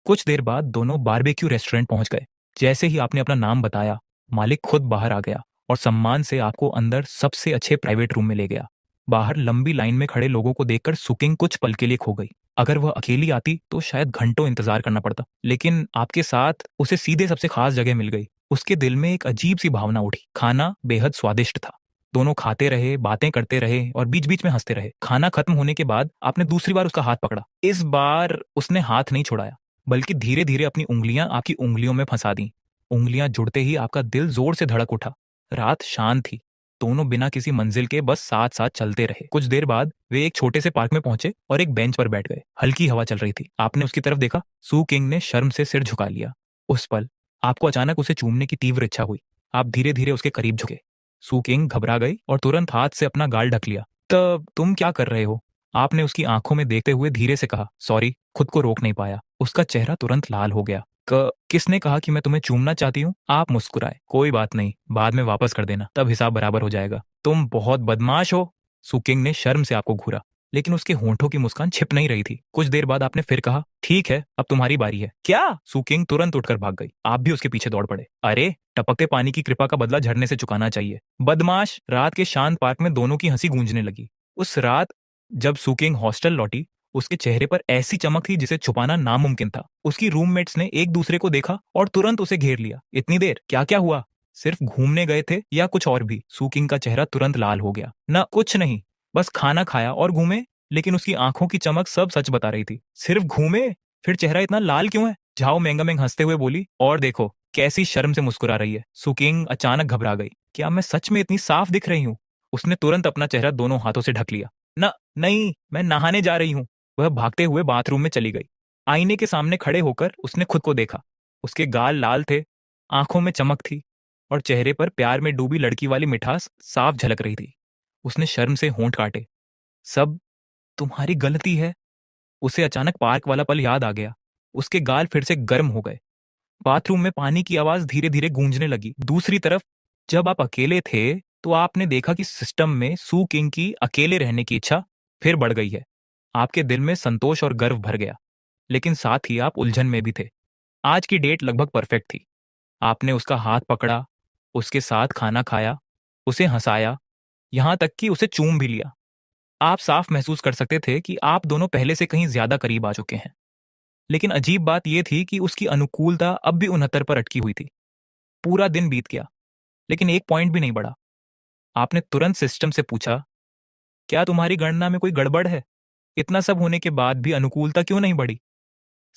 कुछ देर बाद दोनों बारबेक्यू रेस्टोरेंट पहुंच गए। जैसे ही आपने अपना नाम बताया, मालिक खुद बाहर आ गया और सम्मान से आपको अंदर सबसे अच्छे प्राइवेट रूम में ले गया। बाहर लंबी लाइन में खड़े लोगों को देखकर सुकिंग कुछ पल के लिए खो गई। अगर वह अकेली आती तो शायद घंटों इंतजार करना पड़ता, लेकिन आपके साथ उसे सीधे सबसे खास जगह मिल गई। उसके दिल में एक अजीब सी भावना उठी। खाना बेहद स्वादिष्ट था। दोनों खाते रहे, बातें करते रहे और बीच बीच में हंसते रहे। खाना खत्म होने के बाद आपने दूसरी बार उसका हाथ पकड़ा। इस बार उसने हाथ नहीं छोड़ाया, बल्कि धीरे धीरे अपनी उंगलियां आपकी उंगलियों में फंसा दी। उंगलियां जुड़ते ही आपका दिल जोर से धड़क उठा। रात शांत थी। दोनों बिना किसी मंजिल के बस साथ साथ चलते रहे। कुछ देर बाद वे एक छोटे से पार्क में पहुंचे और एक बेंच पर बैठ गए। हल्की हवा चल रही थी। आपने उसकी तरफ देखा। सू किंग ने शर्म से सिर झुका लिया। उस पल आपको अचानक उसे चूमने की तीव्र इच्छा हुई। आप धीरे धीरे उसके करीब झुके। सू किंग घबरा गई और तुरंत हाथ से अपना गाल ढक लिया। तब तुम क्या कर रहे हो? आपने उसकी आंखों में देखते हुए धीरे से कहा। सॉरी, खुद को रोक नहीं पाया। उसका चेहरा तुरंत लाल हो गया। किसने कहा कि मैं तुम्हें चूमना चाहती हूँ? आप मुस्कुराए। कोई बात नहीं, बाद में वापस कर देना, तब हिसाब बराबर हो जाएगा। तुम बहुत बदमाश हो। सुकिंग ने शर्म से आपको घूरा, लेकिन उसके होंठों की मुस्कान छिप नहीं रही थी। कुछ देर बाद आपने फिर कहा, ठीक है, अब तुम्हारी बारी है। क्या? सुकिंग तुरंत उठकर भाग गई। आप भी उसके पीछे दौड़ पड़े। अरे, टपकते पानी की कृपा का बदला झरने से चुकाना चाहिए, बदमाश। रात के शांत पार्क में दोनों की हंसी गूंजने लगी। उस रात जब सुकिंग हॉस्टल लौटी, उसके चेहरे पर ऐसी चमक थी जिसे छुपाना नामुमकिन था। उसकी रूममेट्स ने एक दूसरे को देखा और तुरंत उसे घेर लिया। इतनी देर क्या क्या हुआ? सिर्फ घूमने गए थे या कुछ और भी? सुकिंग का चेहरा तुरंत लाल हो गया। ना कुछ नहीं, बस खाना खाया और घूमे। लेकिन उसकी आंखों की चमक सब सच बता रही थी। सिर्फ घूमे? फिर चेहरा इतना लाल क्यों है? झाओ मेंगामेंग हंसते हुए बोली। और देखो कैसी शर्म से मुस्कुरा रही है। सुकिंग अचानक घबरा गई। क्या मैं सच में इतनी साफ दिख रही हूँ? उसने तुरंत अपना चेहरा दोनों हाथों से ढक लिया। ना नहीं, मैं नहाने जा रही हूँ। वह भागते हुए बाथरूम में चली गई। आईने के सामने खड़े होकर उसने खुद को देखा। उसके गाल लाल थे, आंखों में चमक थी और चेहरे पर प्यार में डूबी लड़की वाली मिठास साफ झलक रही थी। उसने शर्म से होंठ काटे। सब तुम्हारी गलती है। उसे अचानक पार्क वाला पल याद आ गया। उसके गाल फिर से गर्म हो गए। बाथरूम में पानी की आवाज धीरे धीरे गूंजने लगी। दूसरी तरफ जब आप अकेले थे तो आपने देखा कि सिस्टम में सू किंग की अकेले रहने की इच्छा फिर बढ़ गई है। आपके दिल में संतोष और गर्व भर गया, लेकिन साथ ही आप उलझन में भी थे। आज की डेट लगभग परफेक्ट थी। आपने उसका हाथ पकड़ा, उसके साथ खाना खाया, उसे हंसाया, यहां तक कि उसे चूम भी लिया। आप साफ महसूस कर सकते थे कि आप दोनों पहले से कहीं ज्यादा करीब आ चुके हैं। लेकिन अजीब बात यह थी कि उसकी अनुकूलता अब भी 69 पर अटकी हुई थी। पूरा दिन बीत गया, लेकिन एक पॉइंट भी नहीं बढ़ा। आपने तुरंत सिस्टम से पूछा, क्या तुम्हारी गणना में कोई गड़बड़ है? इतना सब होने के बाद भी अनुकूलता क्यों नहीं बढ़ी?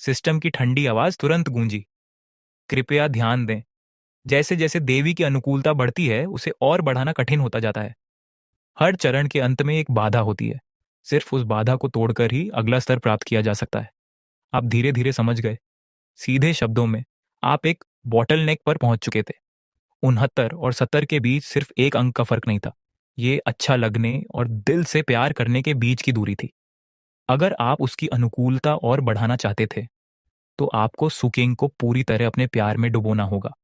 सिस्टम की ठंडी आवाज तुरंत गूंजी, कृपया ध्यान दें, जैसे जैसे देवी की अनुकूलता बढ़ती है उसे और बढ़ाना कठिन होता जाता है। हर चरण के अंत में एक बाधा होती है। सिर्फ उस बाधा को तोड़कर ही अगला स्तर प्राप्त किया जा सकता है। आप धीरे धीरे समझ गए। सीधे शब्दों में, आप एक बॉटल नेक पर पहुंच चुके थे। 69 और 70 के बीच सिर्फ एक अंक का फर्क नहीं था। ये अच्छा लगने और दिल से प्यार करने के बीच की दूरी थी। अगर आप उसकी अनुकूलता और बढ़ाना चाहते थे तो आपको सुकिंग को पूरी तरह अपने प्यार में डुबोना होगा।